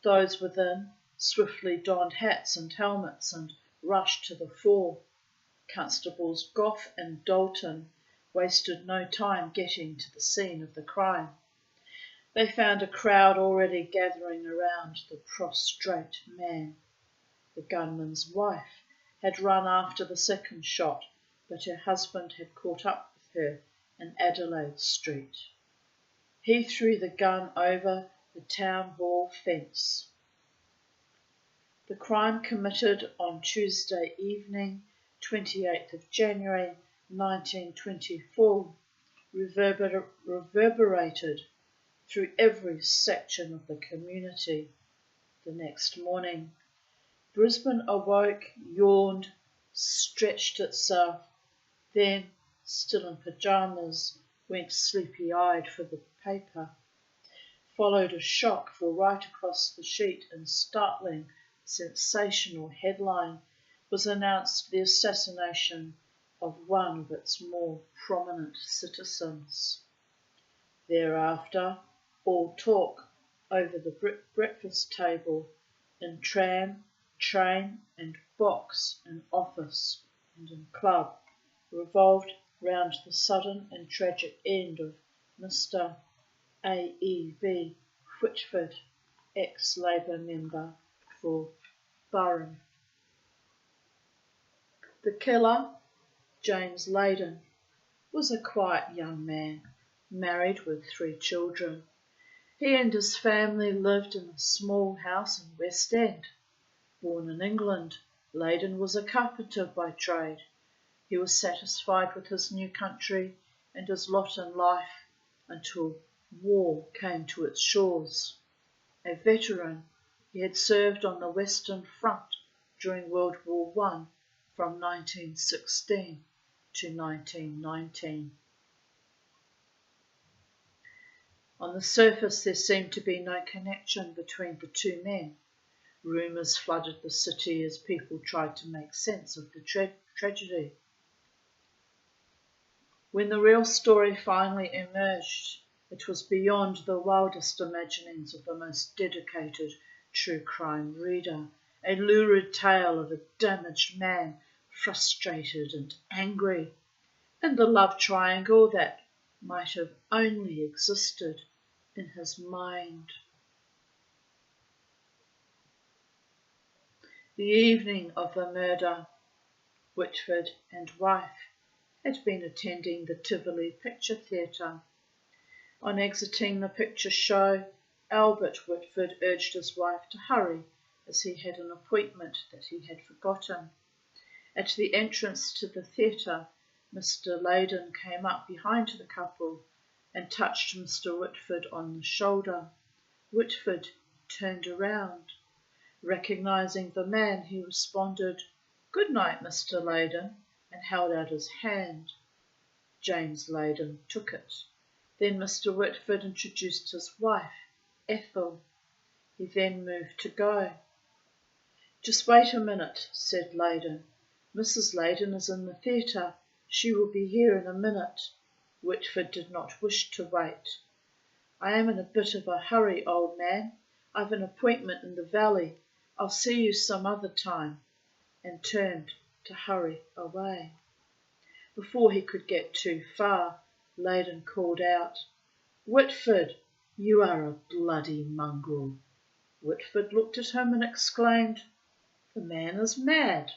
Those within swiftly donned hats and helmets and rushed to the fore. Constables Goff and Dalton wasted no time getting to the scene of the crime. They found a crowd already gathering around the prostrate man. The gunman's wife had run after the second shot, but her husband had caught up with her in Adelaide Street. He threw the gun over the town hall fence. The crime committed on Tuesday evening, 28th of January 1924, reverberated through every section of the community. The next morning, Brisbane awoke, yawned, stretched itself, then, still in pyjamas, went sleepy-eyed for the paper. Followed a shock, for right across the sheet in startling, sensational headline was announced the assassination of one of its more prominent citizens. Thereafter, all talk over the breakfast table, in tram, train and box, in office and in club, revolved round the sudden and tragic end of Mr. A.E.V. Whitford, ex-Labour member for Burren. The killer, James Leyden, was a quiet young man, married with 3 children. He and his family lived in a small house in West End. Born in England, Leyden was a carpenter by trade. He was satisfied with his new country and his lot in life until war came to its shores. A veteran, he had served on the Western Front during World War I from 1916 to 1919. On the surface there seemed to be no connection between the 2 men. Rumours flooded the city as people tried to make sense of the tragedy. When the real story finally emerged, it was beyond the wildest imaginings of the most dedicated true crime reader, a lurid tale of a damaged man, frustrated and angry, and the love triangle that might have only existed in his mind. The evening of the murder, Whitford and wife had been attending the Tivoli Picture Theatre. On exiting the picture show, Albert Whitford urged his wife to hurry, as he had an appointment that he had forgotten. At the entrance to the theatre, Mr. Leyden came up behind the couple and touched Mr. Whitford on the shoulder. Whitford turned around. Recognising the man, he responded, "Good night, Mr. Leyden," and held out his hand. James Leyden took it. Then Mr. Whitford introduced his wife, Ethel. He then moved to go. "Just wait a minute," said Leyden. "Mrs. Leyden is in the theatre. She will be here in a minute." Whitford did not wish to wait. "I am in a bit of a hurry, old man. I've an appointment in the valley. I'll see you some other time," and turned to hurry away. Before he could get too far, Leyden called out, "Whitford, you are a bloody mongrel." Whitford looked at him and exclaimed, "The man is mad."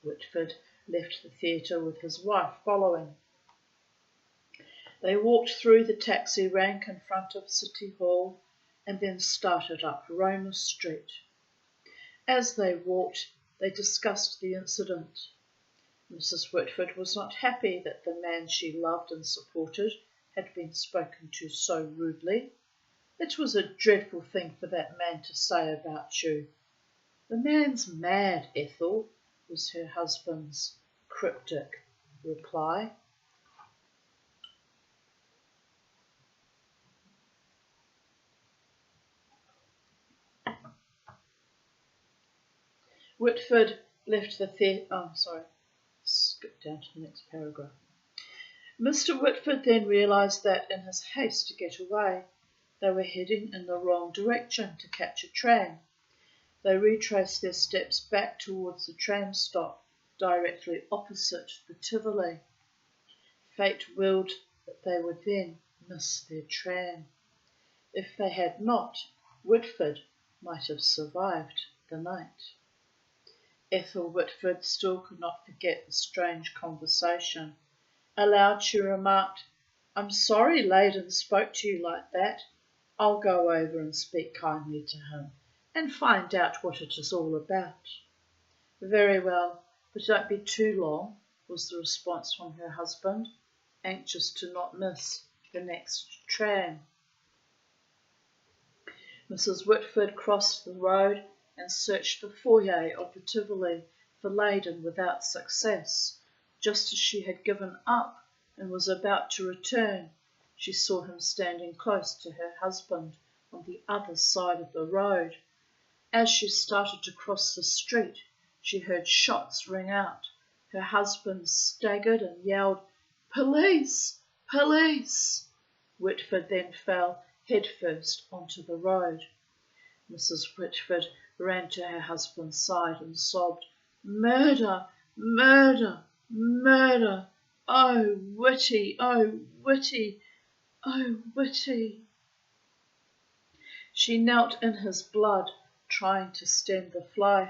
Whitford left the theatre with his wife following. They walked through the taxi rank in front of City Hall and then started up Roma Street. As they walked, they discussed the incident. Mrs. Whitford was not happy that the man she loved and supported had been spoken to so rudely. "It was a dreadful thing for that man to say about you." "The man's mad, Ethel," was her husband's cryptic reply. Whitford left the theatre. Skip down to the next paragraph. Mr. Whitford then realised that in his haste to get away, they were heading in the wrong direction to catch a tram. They retraced their steps back towards the tram stop directly opposite the Tivoli. Fate willed that they would then miss their tram. If they had not, Whitford might have survived the night. Ethel Whitford still could not forget the strange conversation. Aloud she remarked, I'm sorry Leyden spoke to you like that. I'll go over and speak kindly to him and find out what it is all about. Very well, but don't be too long, was the response from her husband, anxious to not miss the next tram. Mrs. Whitford crossed the road and searched the foyer of the Tivoli for Leyden without success. Just as she had given up and was about to return, she saw him standing close to her husband on the other side of the road. As she started to cross the street, she heard shots ring out. Her husband staggered and yelled, "Police! Police!" Whitford then fell headfirst onto the road. Mrs. Whitford ran to her husband's side and sobbed, "Murder! Murder! Murder! Oh, Whitty! Oh, Whitty! Oh, Whitty!" She knelt in his blood, trying to stem the flow.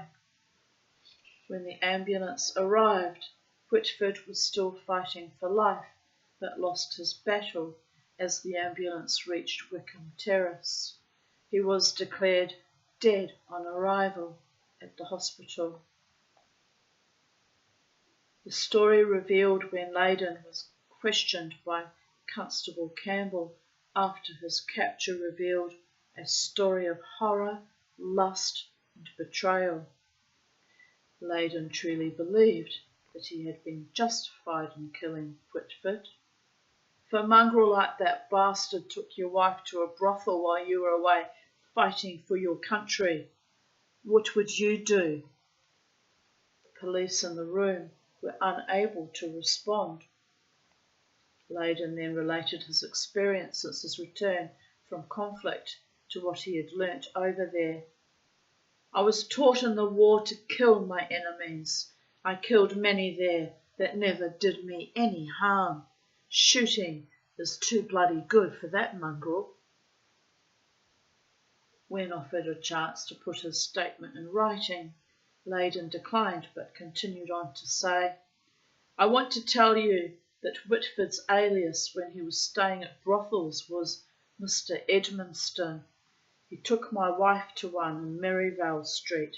When the ambulance arrived, Whitford was still fighting for life, but lost his battle as the ambulance reached Wickham Terrace. He was declared dead on arrival at the hospital. The story revealed when Leyden was questioned by Constable Campbell after his capture revealed a story of horror, lust and betrayal. Leyden truly believed that he had been justified in killing Whitford. If a mongrel like that bastard took your wife to a brothel while you were away fighting for your country, what would you do? The police in the room were unable to respond. Leyden then related his experience since his return from conflict to what he had learnt over there. "I was taught in the war to kill my enemies. I killed many there that never did me any harm. Shooting is too bloody good for that mongrel." When offered a chance to put his statement in writing, Leyden declined but continued on to say, "I want to tell you that Whitford's alias when he was staying at brothels was Mr. Edmonston. He took my wife to one in Merivale Street.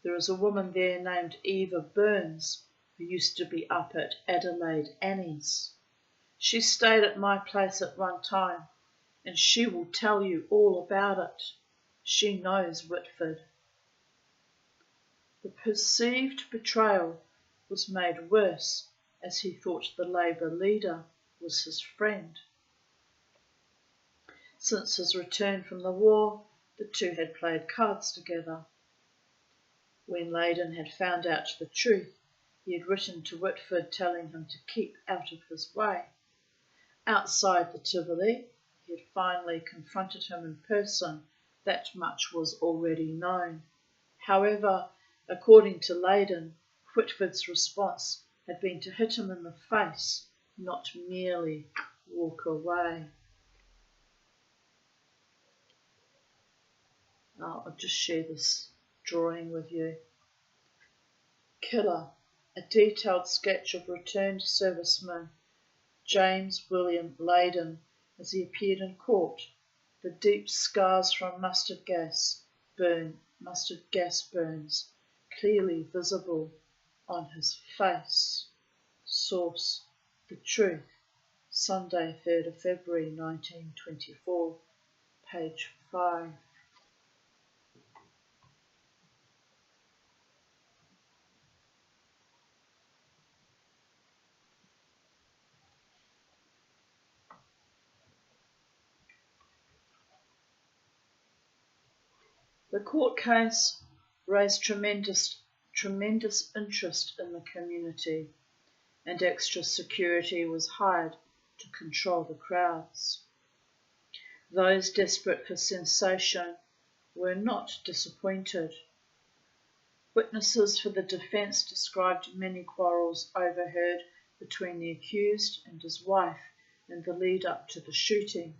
There is a woman there named Eva Burns who used to be up at Adelaide Annie's. She stayed at my place at one time, and she will tell you all about it. She knows Whitford." The perceived betrayal was made worse as he thought the Labour leader was his friend. Since his return from the war, the two had played cards together. When Leyden had found out the truth, he had written to Whitford telling him to keep out of his way. Outside the Tivoli, he had finally confronted him in person. That much was already known. However, according to Leyden, Whitford's response had been to hit him in the face, not merely walk away. I'll just share this drawing with you. Killer, a detailed sketch of returned serviceman James William Leyden as he appeared in court. The deep scars from mustard gas burns, clearly visible on his face. Source: The Truth, Sunday, 3rd of February 1924, page 5. The court case raised tremendous interest in the community, and extra security was hired to control the crowds. Those desperate for sensation were not disappointed. Witnesses for the defence described many quarrels overheard between the accused and his wife in the lead up to the shooting.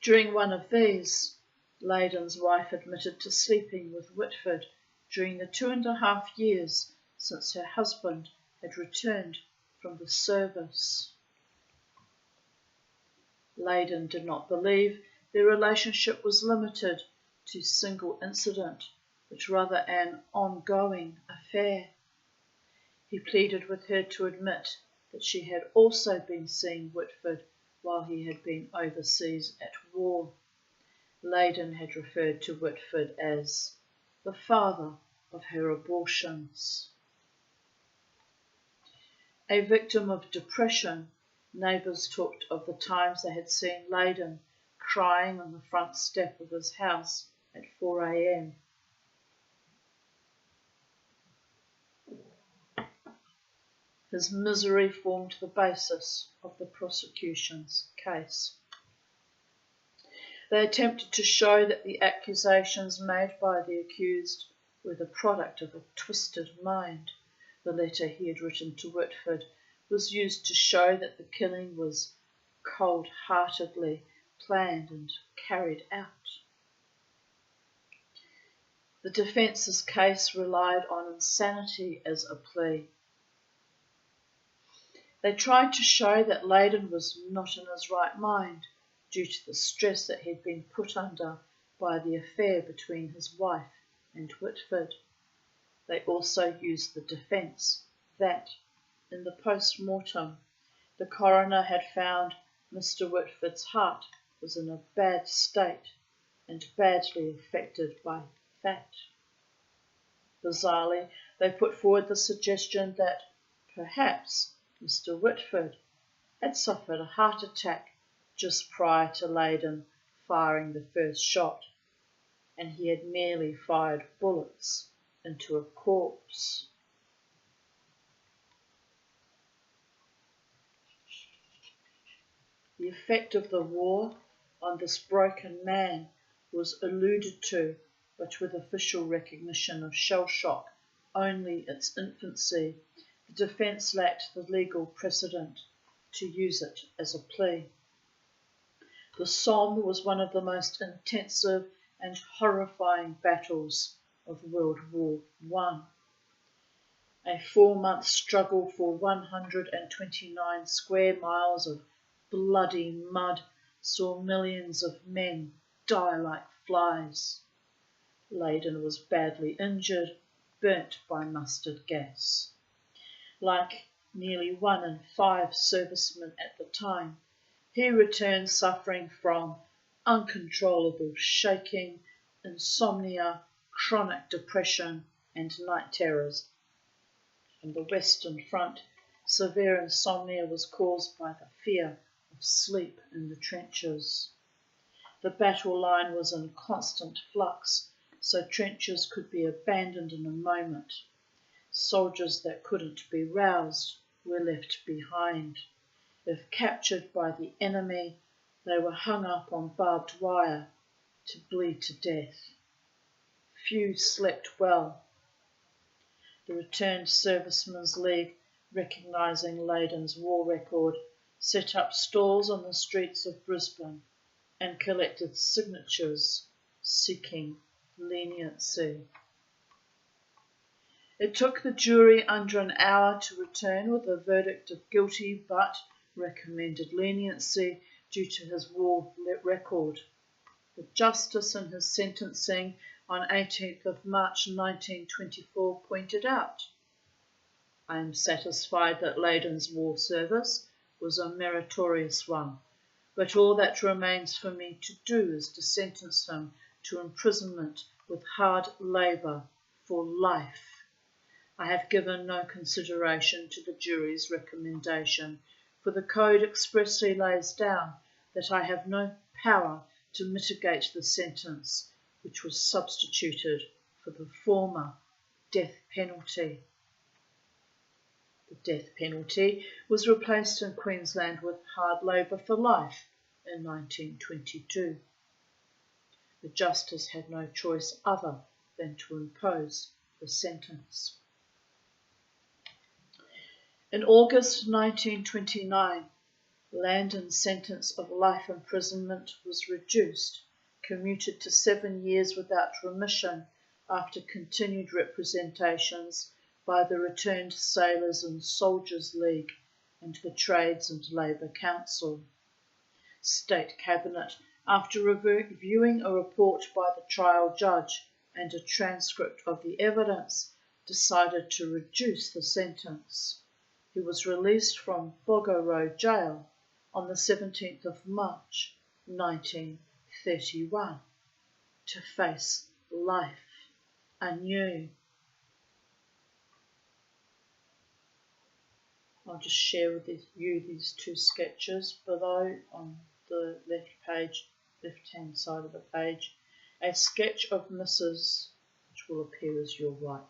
During one of these, Leyden's wife admitted to sleeping with Whitford during the 2.5 years since her husband had returned from the service. Leyden did not believe their relationship was limited to single incident, but rather an ongoing affair. He pleaded with her to admit that she had also been seeing Whitford while he had been overseas at war. Leyden had referred to Whitford as the father of her abortions. A victim of depression, neighbours talked of the times they had seen Leyden crying on the front step of his house at 4 a.m. His misery formed the basis of the prosecution's case. They attempted to show that the accusations made by the accused were the product of a twisted mind. The letter he had written to Whitford was used to show that the killing was cold-heartedly planned and carried out. The defence's case relied on insanity as a plea. They tried to show that Leyden was not in his right mind due to the stress that he had been put under by the affair between his wife and Whitford. They also used the defence that, in the post-mortem, the coroner had found Mr. Whitford's heart was in a bad state and badly affected by fat. Bizarrely, they put forward the suggestion that perhaps Mr. Whitford had suffered a heart attack just prior to Leyden firing the first shot, and he had merely fired bullets into a corpse. The effect of the war on this broken man was alluded to, but with official recognition of shell shock only its infancy, the defence lacked the legal precedent to use it as a plea. The Somme was one of the most intensive and horrifying battles of World War I. A 4-month struggle for 129 square miles of bloody mud saw millions of men die like flies. Leyden was badly injured, burnt by mustard gas. Like nearly 1 in 5 servicemen at the time, he returned suffering from uncontrollable shaking, insomnia, chronic depression, and night terrors. On the Western Front, severe insomnia was caused by the fear of sleep in the trenches. The battle line was in constant flux, so trenches could be abandoned in a moment. Soldiers that couldn't be roused were left behind. If captured by the enemy, they were hung up on barbed wire to bleed to death. Few slept well. The Returned Servicemen's League, recognising Leyden's war record, set up stalls on the streets of Brisbane and collected signatures seeking leniency. It took the jury under an hour to return with a verdict of guilty but recommended leniency due to his war record. The justice in his sentencing on 18th of March 1924 pointed out, "I am satisfied that Leyden's war service was a meritorious one, but all that remains for me to do is to sentence him to imprisonment with hard labour for life. I have given no consideration to the jury's recommendation, for the Code expressly lays down that I have no power to mitigate the sentence, which was substituted for the former death penalty." The death penalty was replaced in Queensland with hard labour for life in 1922. The justice had no choice other than to impose the sentence. In August 1929, Landon's sentence of life imprisonment was reduced, commuted to 7 years without remission after continued representations by the Returned Sailors and Soldiers League and the Trades and Labour Council. State Cabinet, after reviewing a report by the trial judge and a transcript of the evidence, decided to reduce the sentence. He was released from Bogoro Jail on the 17th of March 1931 to face life anew. I'll just share with you these two sketches below on the left-hand side of the page. A sketch of Mrs., which will appear as your right.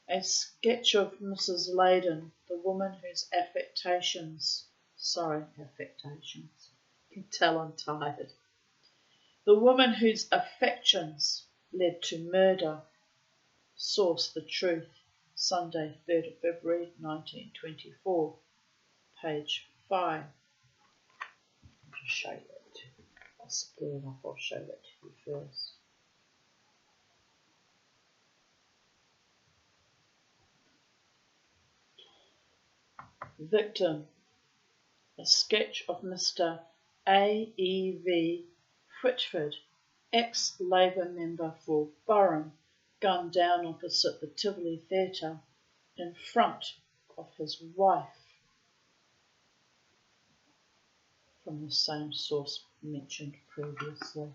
A sketch of Mrs. Layden, the woman whose affectations, you can tell I'm tired. The woman whose affections led to murder. Source: The Truth, Sunday, 3rd of February 1924, page 5. I'll just show you that. I'll split it up, I'll show that to you first. Victim: a sketch of Mr. A.E.V. Whitford, ex-Labour member for Burren, gunned down opposite the Tivoli Theatre in front of his wife. From the same source mentioned previously.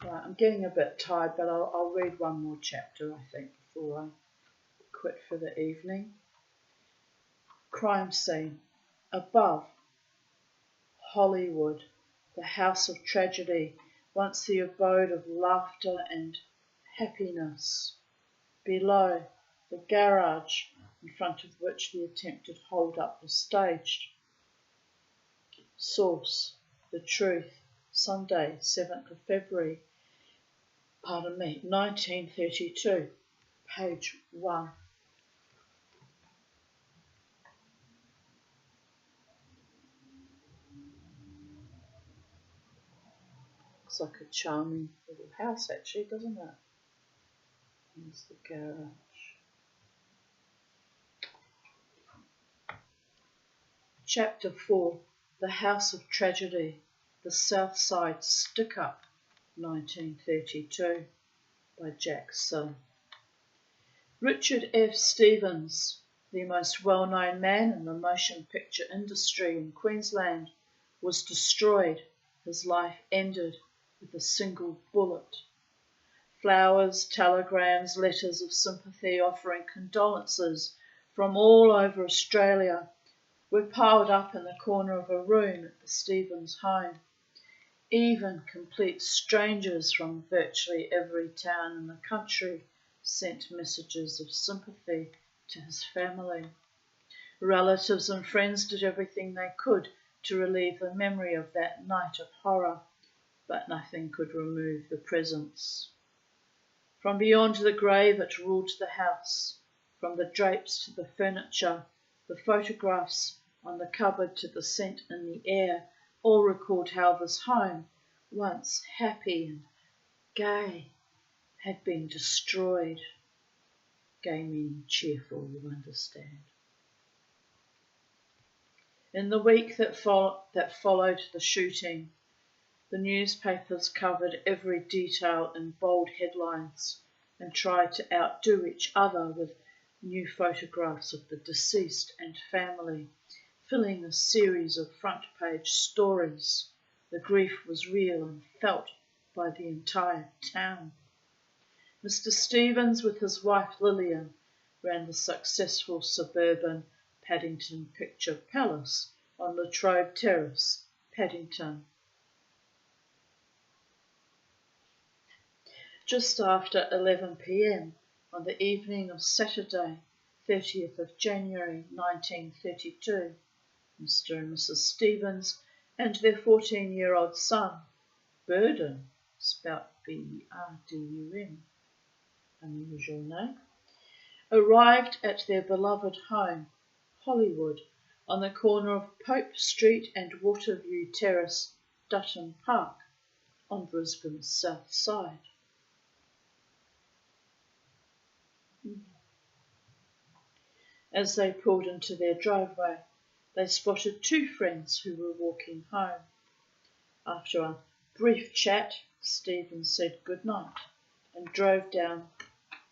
Right, I'm getting a bit tired, but I'll read one more chapter, I think, before I quit for the evening. Crime scene. Above, Hollywood, the house of tragedy, once the abode of laughter and happiness. Below, the garage, in front of which the attempted hold-up was staged. Source: The Truth, Sunday, 7th of February, 1932, page 1. Looks like a charming little house, actually, doesn't it? Here's the garage. Chapter 4. The House of Tragedy, The South Side Stick-Up, 1932, by Jack Sill. Richard F. Stevens, the most well-known man in the motion picture industry in Queensland, was destroyed. His life ended with a single bullet. Flowers, telegrams, letters of sympathy offering condolences from all over Australia were piled up in the corner of a room at the Stevens home. Even complete strangers from virtually every town in the country sent messages of sympathy to his family. Relatives and friends did everything they could to relieve the memory of that night of horror, but nothing could remove the presence. From beyond the grave it ruled the house, from the drapes to the furniture, the photographs on the cupboard to the scent in the air, all recalled how this home, once happy and gay, had been destroyed. Gay meaning cheerful, you understand. In the week that followed the shooting, the newspapers covered every detail in bold headlines and tried to outdo each other with new photographs of the deceased and family, filling a series of front-page stories. The grief was real and felt by the entire town. Mr. Stevens, with his wife Lillian, ran the successful suburban Paddington Picture Palace on Latrobe Terrace, Paddington. Just after 11 p.m. on the evening of Saturday, 30th of January 1932, Mr. and Mrs. Stevens and their 14-year-old son, Burden, spelt B-E-R-D-U-N, unusual name, arrived at their beloved home, Hollywood, on the corner of Pope Street and Waterview Terrace, Dutton Park, on Brisbane's south side. As they pulled into their driveway, they spotted two friends who were walking home. After a brief chat, Stephen said goodnight and drove down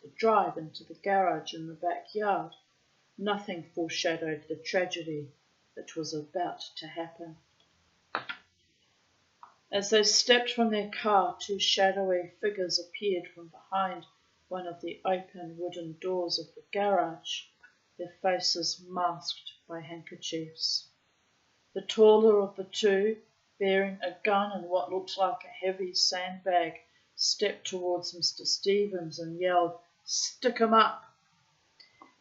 the drive into the garage in the backyard. Nothing foreshadowed the tragedy that was about to happen. As they stepped from their car, two shadowy figures appeared from behind one of the open wooden doors of the garage, their faces masked by handkerchiefs. The taller of the two, bearing a gun and what looked like a heavy sandbag, stepped towards Mr. Stevens and yelled, "Stick 'em up!"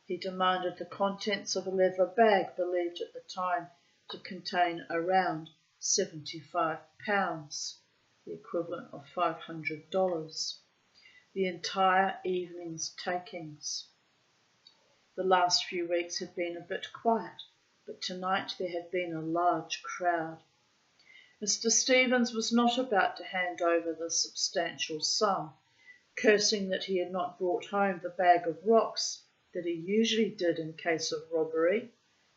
He demanded the contents of a leather bag believed at the time to contain around £75, the equivalent of $500, the entire evening's takings. The last few weeks had been a bit quiet, but tonight there had been a large crowd. Mr. Stevens was not about to hand over the substantial sum, cursing that he had not brought home the bag of rocks that he usually did in case of robbery.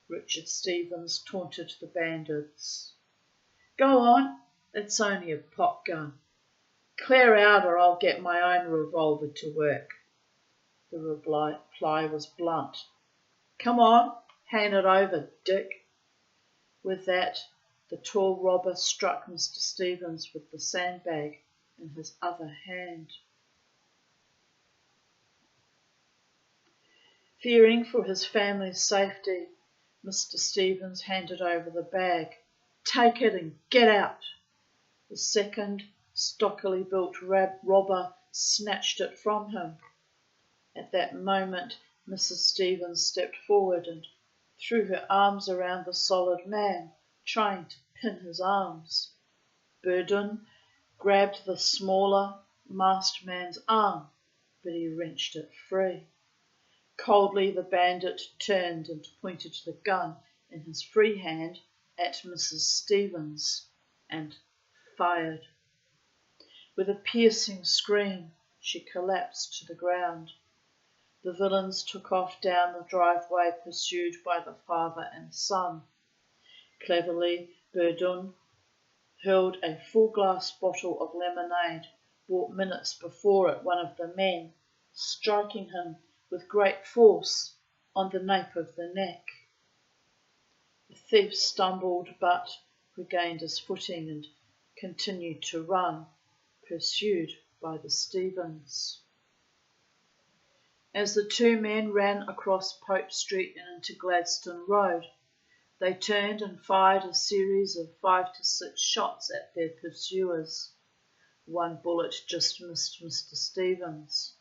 Richard Stevens taunted the bandits. "Go on, it's only a pop gun. Clear out or I'll get my own revolver to work." The reply was blunt. "Come on, hand it over, Dick." With that, the tall robber struck Mr. Stevens with the sandbag in his other hand. Fearing for his family's safety, Mr. Stevens handed over the bag. "Take it and get out." The second, stockily built robber snatched it from him. At that moment, Mrs. Stevens stepped forward and threw her arms around the solid man, trying to pin his arms. Burdon grabbed the smaller, masked man's arm, but he wrenched it free. Coldly, the bandit turned and pointed the gun in his free hand at Mrs. Stevens and fired. With a piercing scream, she collapsed to the ground. The villains took off down the driveway, pursued by the father and son. Cleverly, Burdon hurled a full-glass bottle of lemonade bought minutes before at one of the men, striking him with great force on the nape of the neck. The thief stumbled but regained his footing and continued to run, pursued by the Stevens. As the two men ran across Pope Street and into Gladstone Road, they turned and fired a series of 5 to 6 shots at their pursuers. One bullet just missed Mr. Stevens.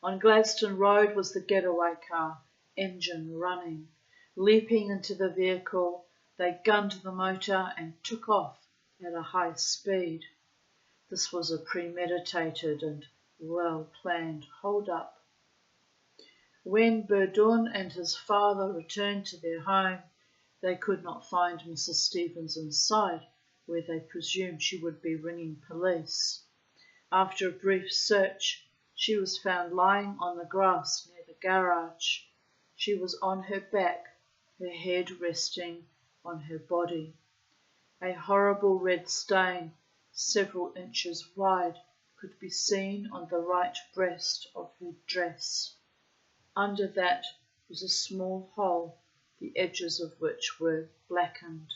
On Gladstone Road was the getaway car, engine running. Leaping into the vehicle, they gunned the motor and took off at a high speed. This was a premeditated and well-planned hold-up. When Burdon and his father returned to their home, they could not find Mrs. Stevens inside, where they presumed she would be ringing police. After a brief search, she was found lying on the grass near the garage. She was on her back, her head resting on her body. A horrible red stain, several inches wide, could be seen on the right breast of her dress. Under that was a small hole, the edges of which were blackened.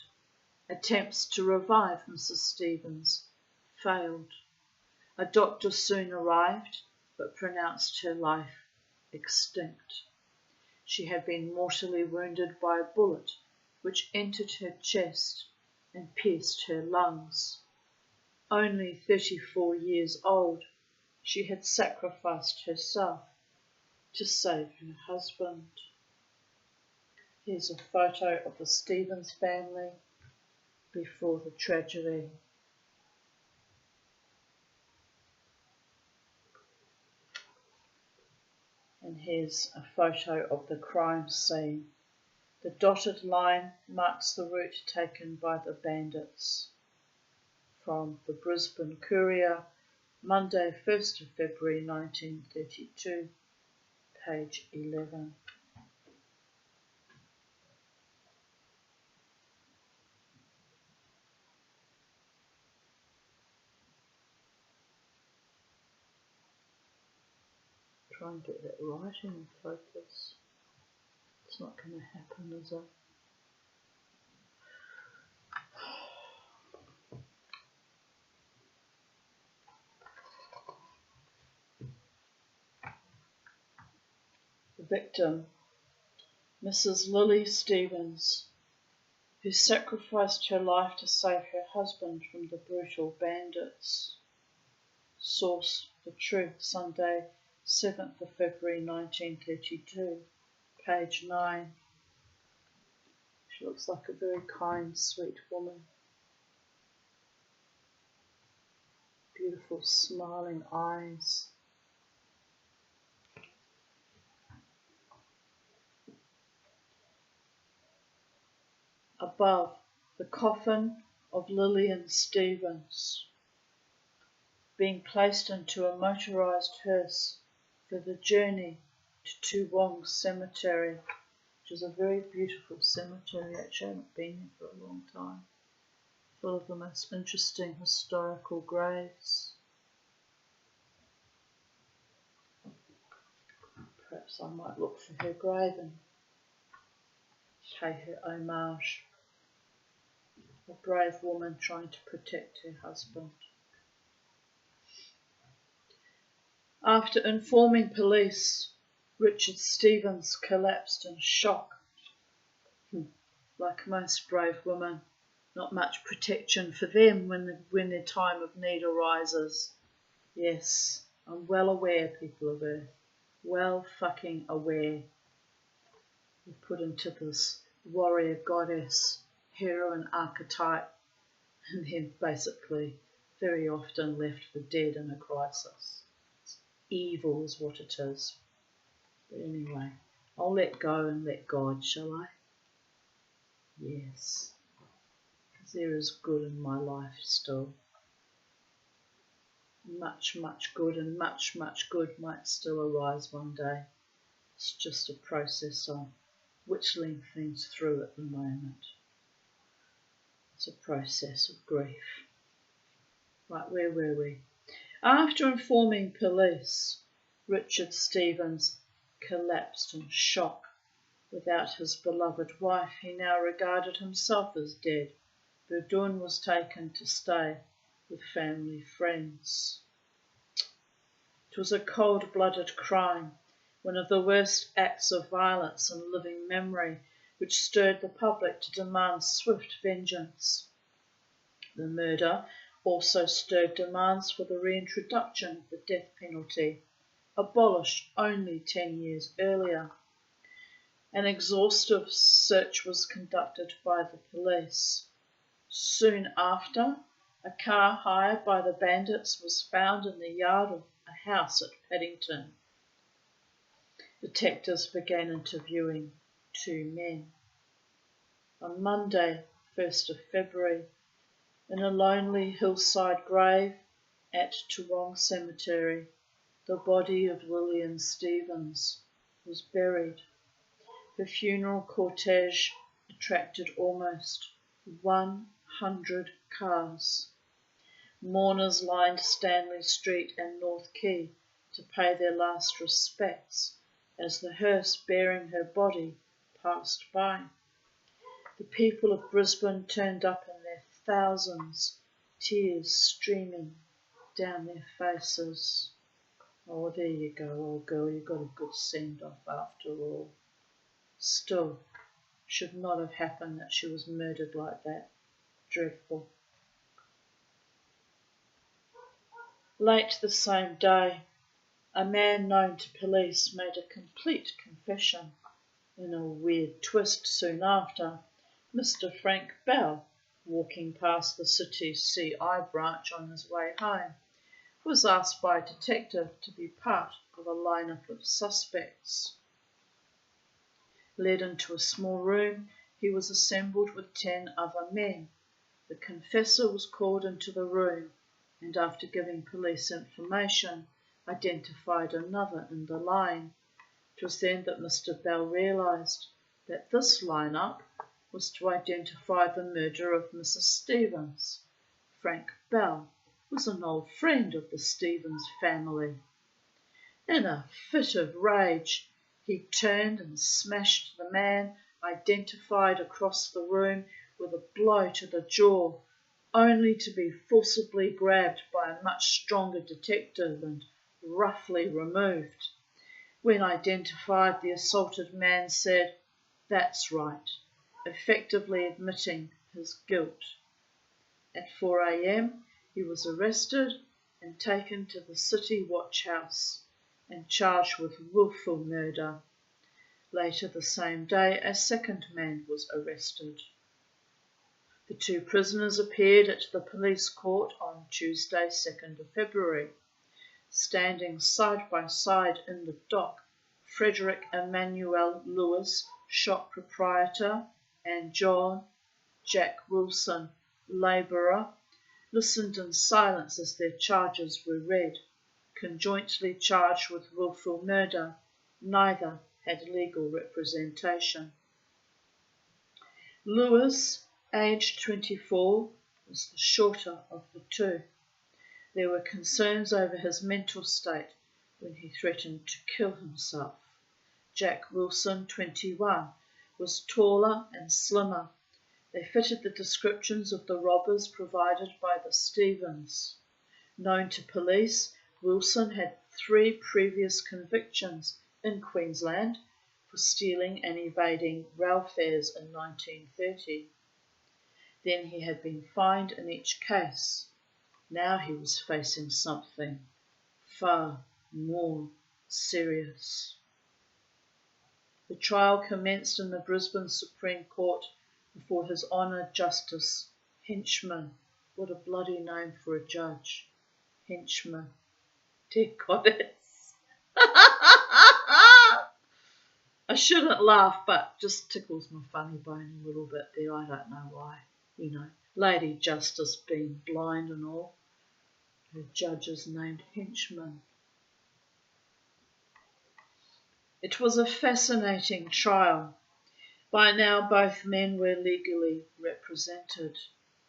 Attempts to revive Mrs. Stevens failed. A doctor soon arrived, but pronounced her life extinct. She had been mortally wounded by a bullet which entered her chest and pierced her lungs. Only 34 years old, she had sacrificed herself to save her husband. Here's a photo of the Stevens family before the tragedy. And here's a photo of the crime scene. The dotted line marks the route taken by the bandits. From the Brisbane Courier, Monday 1st of February 1932, page 11. Try and get that writing in focus. It's not going to happen, is it? The victim, Mrs. Lily Stevens, who sacrificed her life to save her husband from the brutal bandits. Source: The Truth, Sunday, 7th of February 1932, page 9. She looks like a very kind, sweet woman. Beautiful, smiling eyes. Above, the coffin of Lillian Stevens, being placed into a motorised hearse for the journey to Toowong Cemetery, which is a very beautiful cemetery. Actually, I haven't been here for a long time. Full of the most interesting historical graves. Perhaps I might look for her grave and pay her homage. A brave woman trying to protect her husband. After informing police, Richard Stevens collapsed in shock. Like most brave women, not much protection for them when their time of need arises. Yes, I'm well aware, people of Earth. Well fucking aware. We're put into this warrior goddess, heroine archetype, and then basically very often left for dead in a crisis. Evil is what it is. But anyway, I'll let go and let God, shall I? Yes. Because there is good in my life still. Much, much good, and much, much good might still arise one day. It's just a process I'm whittling things through at the moment. It's a process of grief. Right, where were we? After informing police, Richard Stevens collapsed in shock. Without his beloved wife, he now regarded himself as dead. Burdun was taken to stay with family friends. It was a cold-blooded crime, one of the worst acts of violence in living memory, which stirred the public to demand swift vengeance. The murder also stirred demands for the reintroduction of the death penalty, abolished only 10 years earlier. An exhaustive search was conducted by the police. Soon after, a car hired by the bandits was found in the yard of a house at Paddington. Detectives began interviewing 2 men. On Monday, 1st of February, in a lonely hillside grave at Toowong Cemetery, the body of Lillian Stevens was buried. The funeral cortege attracted almost 100 cars. Mourners lined Stanley Street and North Quay to pay their last respects as the hearse bearing her body passed by. The people of Brisbane turned up in their thousands, tears streaming down their faces. Oh, there you go, old girl, you got a good send-off after all. Still, should not have happened that she was murdered like that. Dreadful. Late the same day, a man known to police made a complete confession. In a weird twist soon after, Mr. Frank Bell, walking past the city's CI branch on his way home, was asked by a detective to be part of a lineup of suspects. Led into a small room, he was assembled with 10 other men. The confessor was called into the room and, after giving police information, identified another in the line. It was then that Mr. Bell realised that this lineup was to identify the murderer of Mrs. Stevens. Frank Bell was an old friend of the Stevens family. In a fit of rage, he turned and smashed the man identified across the room with a blow to the jaw, only to be forcibly grabbed by a much stronger detective and roughly removed. When identified, the assaulted man said, "That's right," effectively admitting his guilt. At 4 a.m, he was arrested and taken to the City Watch House and charged with wilful murder. Later the same day, a second man was arrested. The 2 prisoners appeared at the police court on Tuesday, 2nd of February. Standing side by side in the dock, Frederick Emmanuel Lewis, shop proprietor, and John Jack Wilson, labourer, listened in silence as their charges were read. Conjointly charged with wilful murder, neither had legal representation. Lewis, aged 24, was the shorter of the 2. There were concerns over his mental state when he threatened to kill himself. Jack Wilson, 21, was taller and slimmer. They fitted the descriptions of the robbers provided by the Stevens. Known to police, Wilson had 3 previous convictions in Queensland for stealing and evading rail fares in 1930. Then he had been fined in each case. Now he was facing something far more serious. The trial commenced in the Brisbane Supreme Court before His Honour Justice Henchman. What a bloody name for a judge. Henchman. Dear goddess. I shouldn't laugh, but just tickles my funny bone a little bit there. I don't know why. Lady Justice being blind and all. Her judge is named Henchman. It was a fascinating trial. By now both men were legally represented.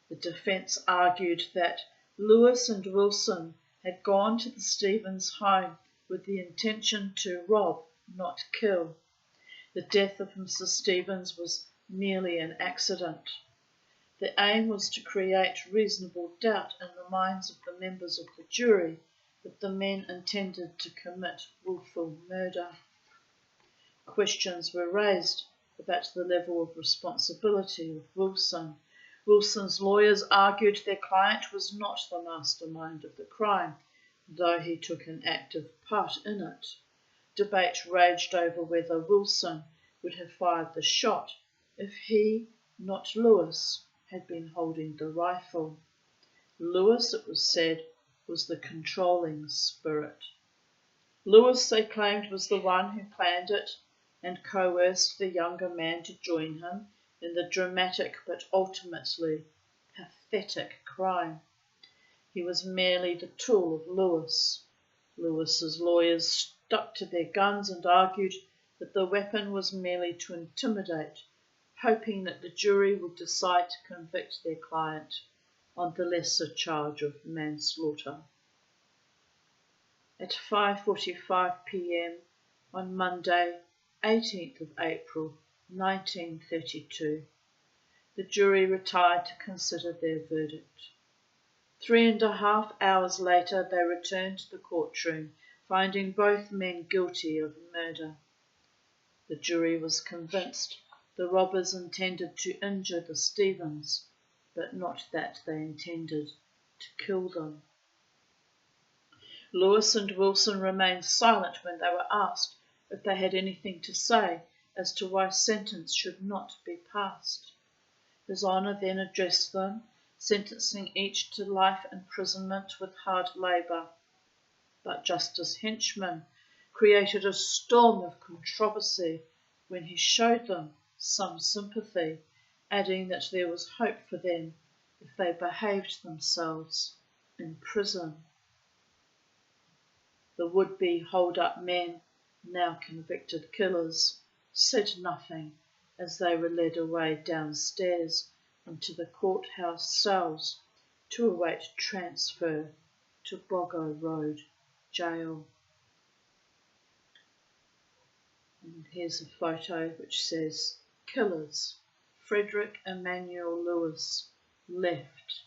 The defence argued that Lewis and Wilson had gone to the Stevens home with the intention to rob, not kill. The death of Mrs. Stevens was merely an accident. The aim was to create reasonable doubt in the minds of the members of the jury that the men intended to commit wilful murder. Questions were raised about the level of responsibility of Wilson. Wilson's lawyers argued their client was not the mastermind of the crime, though he took an active part in it. Debate raged over whether Wilson would have fired the shot if he, not Lewis, had been holding the rifle. Lewis, it was said, was the controlling spirit. Lewis, they claimed, was the one who planned it and coerced the younger man to join him in the dramatic but ultimately pathetic crime. He was merely the tool of Lewis. Lewis's lawyers stuck to their guns and argued that the weapon was merely to intimidate, hoping that the jury would decide to convict their client on the lesser charge of manslaughter. At 5:45 p.m. on Monday, 18th of April 1932, the jury retired to consider their verdict. 3.5 hours later they returned to the courtroom, finding both men guilty of murder. The jury was convinced the robbers intended to injure the Stevens, but not that they intended to kill them. Lewis and Wilson remained silent when they were asked if they had anything to say as to why sentence should not be passed. His Honour then addressed them, sentencing each to life imprisonment with hard labour. But Justice Henchman created a storm of controversy when he showed them some sympathy, adding that there was hope for them if they behaved themselves in prison. The would-be hold-up men, now convicted killers, said nothing as they were led away downstairs into the courthouse cells to await transfer to Boggo Road Jail. And here's a photo which says, Killers, Frederick Emmanuel Lewis, left,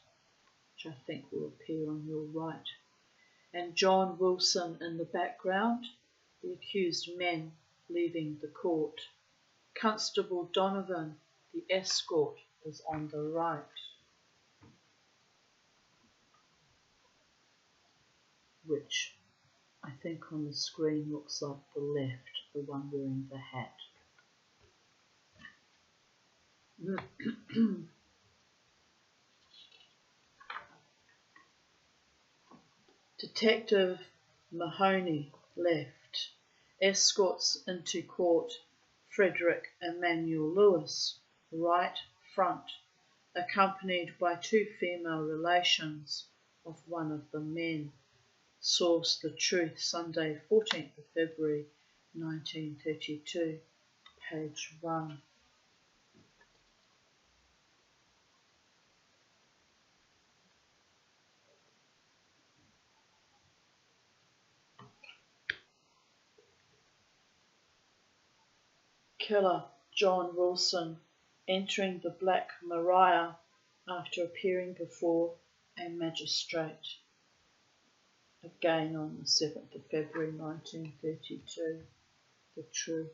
which I think will appear on your right, and John Wilson in the background, the accused men leaving the court. Constable Donovan, the escort, is on the right. Which I think on the screen looks like the left, the one wearing the hat. Detective Mahoney, left, escorts into court Frederick Emmanuel Lewis, right front, accompanied by two female relations of one of the men. Source The Truth, Sunday 14th of February 1932, page 1. Killer John Wilson entering the Black Maria after appearing before a magistrate. Again on the 7th of February 1932, The Truth.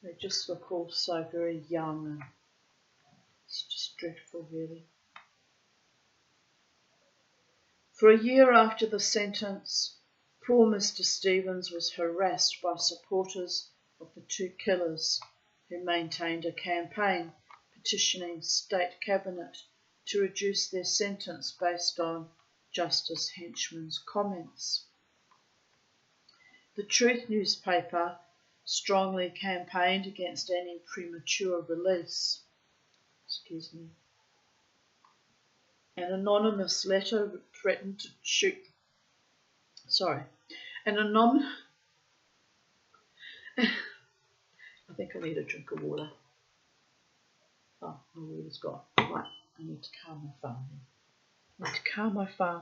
They just look all so very young, and it's just dreadful, really. For a year after the sentence, poor Mr. Stevens was harassed by supporters of the two killers, who maintained a campaign petitioning State Cabinet to reduce their sentence based on Justice Henchman's comments. The Truth newspaper strongly campaigned against any premature release. An anonymous letter threatened to shoot. I think I need a drink of water. Oh, my water's gone. Right, I need to calm my farm then. I need to calm my farm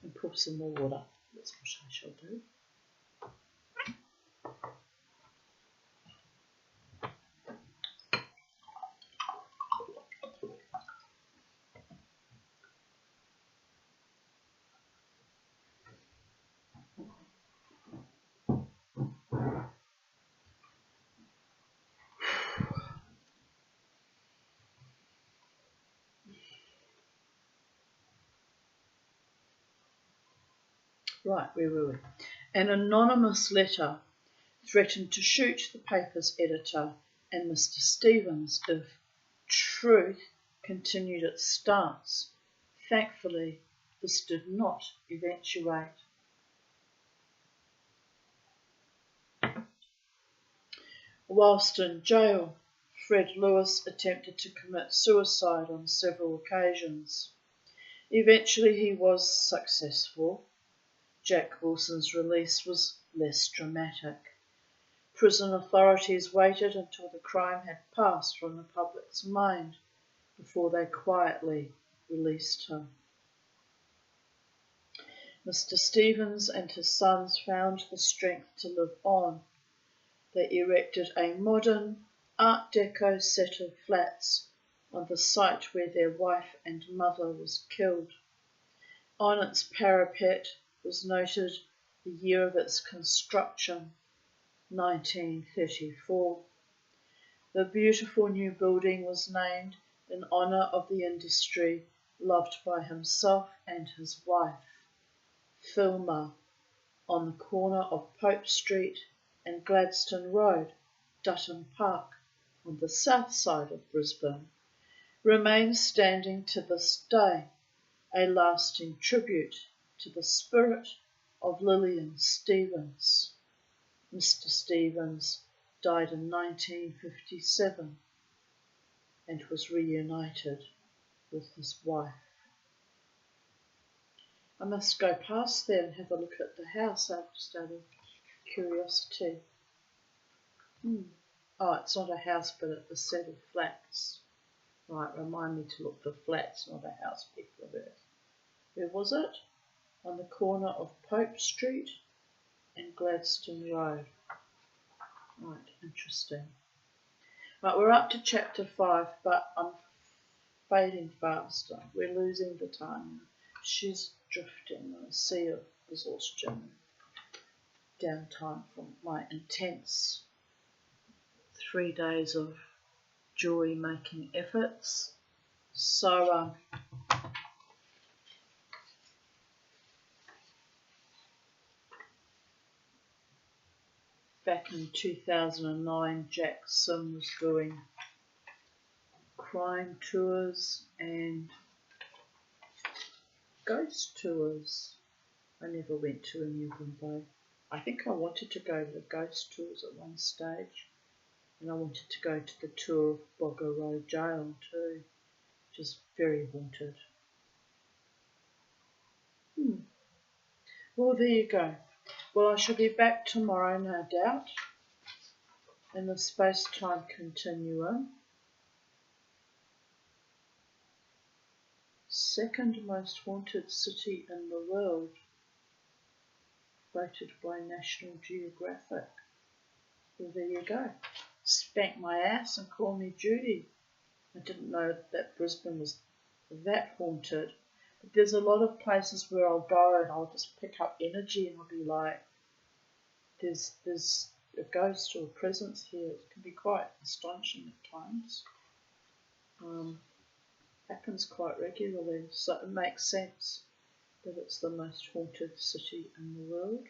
and pour some more water. That's what I shall do. Right, where were we? An anonymous letter threatened to shoot the paper's editor and Mr. Stevens if Truth continued its stance. Thankfully, this did not eventuate. Whilst in jail, Fred Lewis attempted to commit suicide on several occasions. Eventually he was successful. Jack Wilson's release was less dramatic. Prison authorities waited until the crime had passed from the public's mind before they quietly released him. Mr. Stevens and his sons found the strength to live on. They erected a modern Art Deco set of flats on the site where their wife and mother was killed. On its parapet was noted the year of its construction, 1934. The beautiful new building was named in honour of the industry loved by himself and his wife, Filmer, on the corner of Pope Street and Gladstone Road, Dutton Park, on the south side of Brisbane, remains standing to this day, a lasting tribute to the spirit of Lillian Stevens. Mr. Stevens died in 1957 and was reunited with his wife. I must go past there and have a look at the house just out of curiosity. Oh, it's not a house, but it's a set of flats. Right, remind me to look for flats, not a house, people of Earth. Where was it? On the corner of Pope Street and Gladstone Road. Right, interesting. Right, we're up to chapter 5, but I'm fading faster. We're losing the time. She's drifting in a sea of exhaustion, downtime from my intense 3 days of joy-making efforts. So, back in 2009, Jack Sim was doing crime tours and ghost tours. I never went to any of them though. I think I wanted to go to the ghost tours at one stage, and I wanted to go to the tour of Bogger Road Jail too, which is very haunted. Well, there you go. Well, I shall be back tomorrow, no doubt, in the space-time continuum. Second most haunted city in the world, voted by National Geographic. Well, there you go. Spank my ass and call me Judy. I didn't know that Brisbane was that haunted. But there's a lot of places where I'll go and I'll just pick up energy and I'll be like, there's a ghost or a presence here. It can be quite astonishing at times. Happens quite regularly, so it makes sense that it's the most haunted city in the world.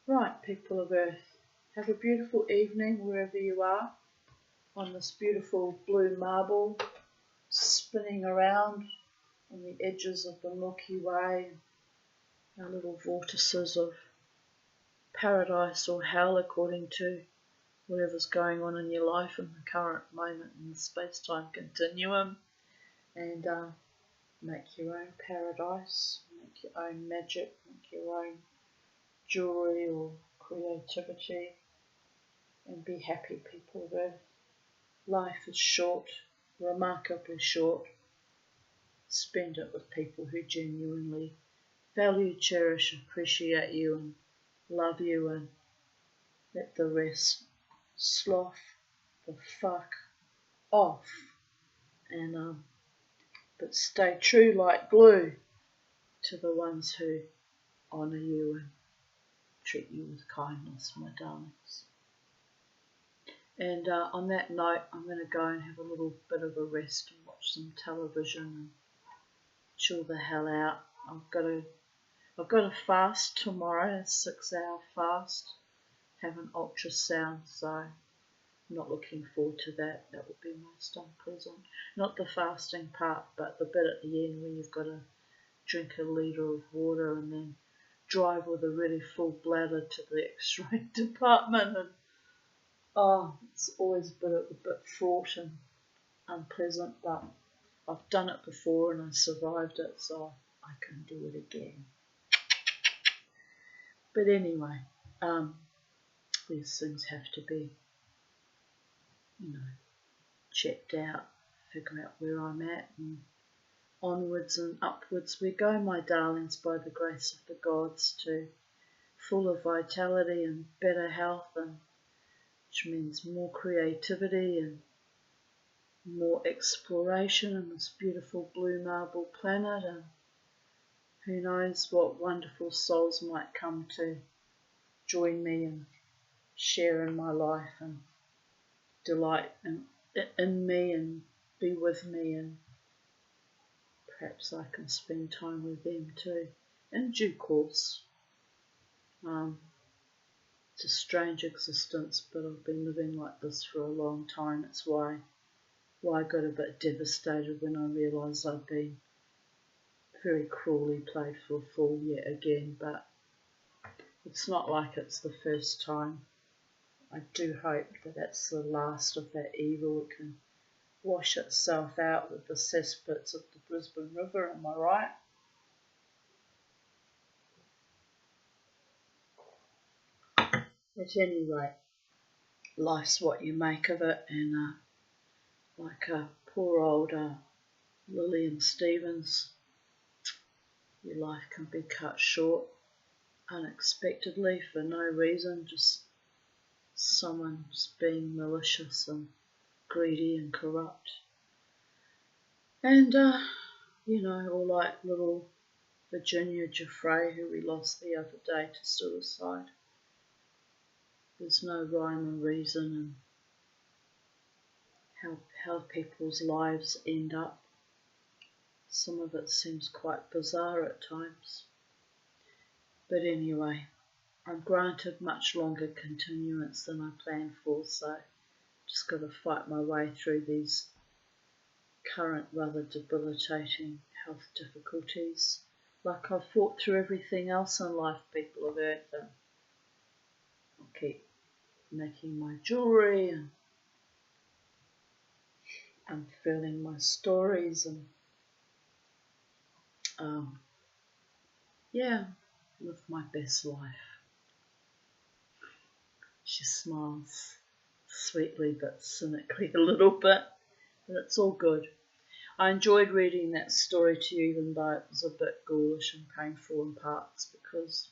Right, people of Earth, have a beautiful evening wherever you are on this beautiful blue marble, spinning around on the edges of the Milky Way, our little vortices of paradise or hell according to whatever's going on in your life in the current moment in the space-time continuum, and make your own paradise, make your own magic, make your own jewelry or creativity, and be happy, people of Earth. Life is short, remarkably short. Spend it with people who genuinely value, cherish, appreciate you and love you, and let the rest slough the fuck off. And but stay true like glue to the ones who honour you and treat you with kindness, my darlings. And on that note, I'm going to go and have a little bit of a rest and watch some television and chill the hell out. I've got a fast tomorrow, a 6-hour fast. Have an ultrasound, so I'm not looking forward to that. That would be most unpleasant. Not the fasting part, but the bit at the end where you've got to drink a litre of water and then drive with a really full bladder to the X-ray department. And it's always a bit fraught and unpleasant, but I've done it before and I survived it, so I can do it again. But anyway, these things have to be, checked out, figure out where I'm at, and onwards and upwards we go, my darlings, by the grace of the gods, to full of vitality and better health, and which means more creativity and more exploration in this beautiful blue marble planet, and who knows what wonderful souls might come to join me and share in my life and delight in me and be with me, and perhaps I can spend time with them too in due course. It's a strange existence, but I've been living like this for a long time. It's why I got a bit devastated when I realised I'd been very cruelly played for a fool yet again, but it's not like it's the first time. I do hope that that's the last of that evil. It can wash itself out with the cesspits of the Brisbane River, am I right? At any rate, life's what you make of it, and like poor old Lillian Stevens, your life can be cut short unexpectedly for no reason, just someone's being malicious and greedy and corrupt. And, or like little Virginia Giuffre, who we lost the other day to suicide. There's no rhyme or reason in how people's lives end up. Some of it seems quite bizarre at times. But anyway, I'm granted much longer continuance than I planned for, so just got to fight my way through these current rather debilitating health difficulties, like I've fought through everything else in life, people of Earth, and I'll keep making my jewellery and unfurling my stories and live my best life. She smiles sweetly but cynically a little bit, but it's all good. I enjoyed reading that story to you, even though it was a bit ghoulish and painful in parts, because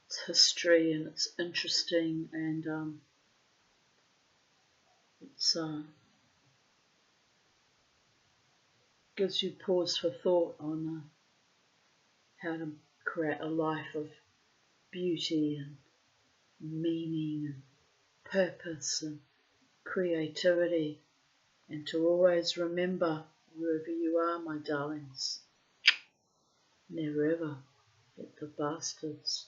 it's history and it's interesting, and it's gives you pause for thought on how to create a life of beauty and meaning and purpose and creativity, and to always remember, wherever you are, my darlings, never ever let the bastards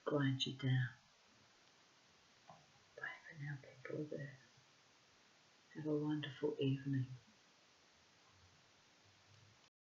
grind you down. Bye for now, people of Earth. Have a wonderful evening.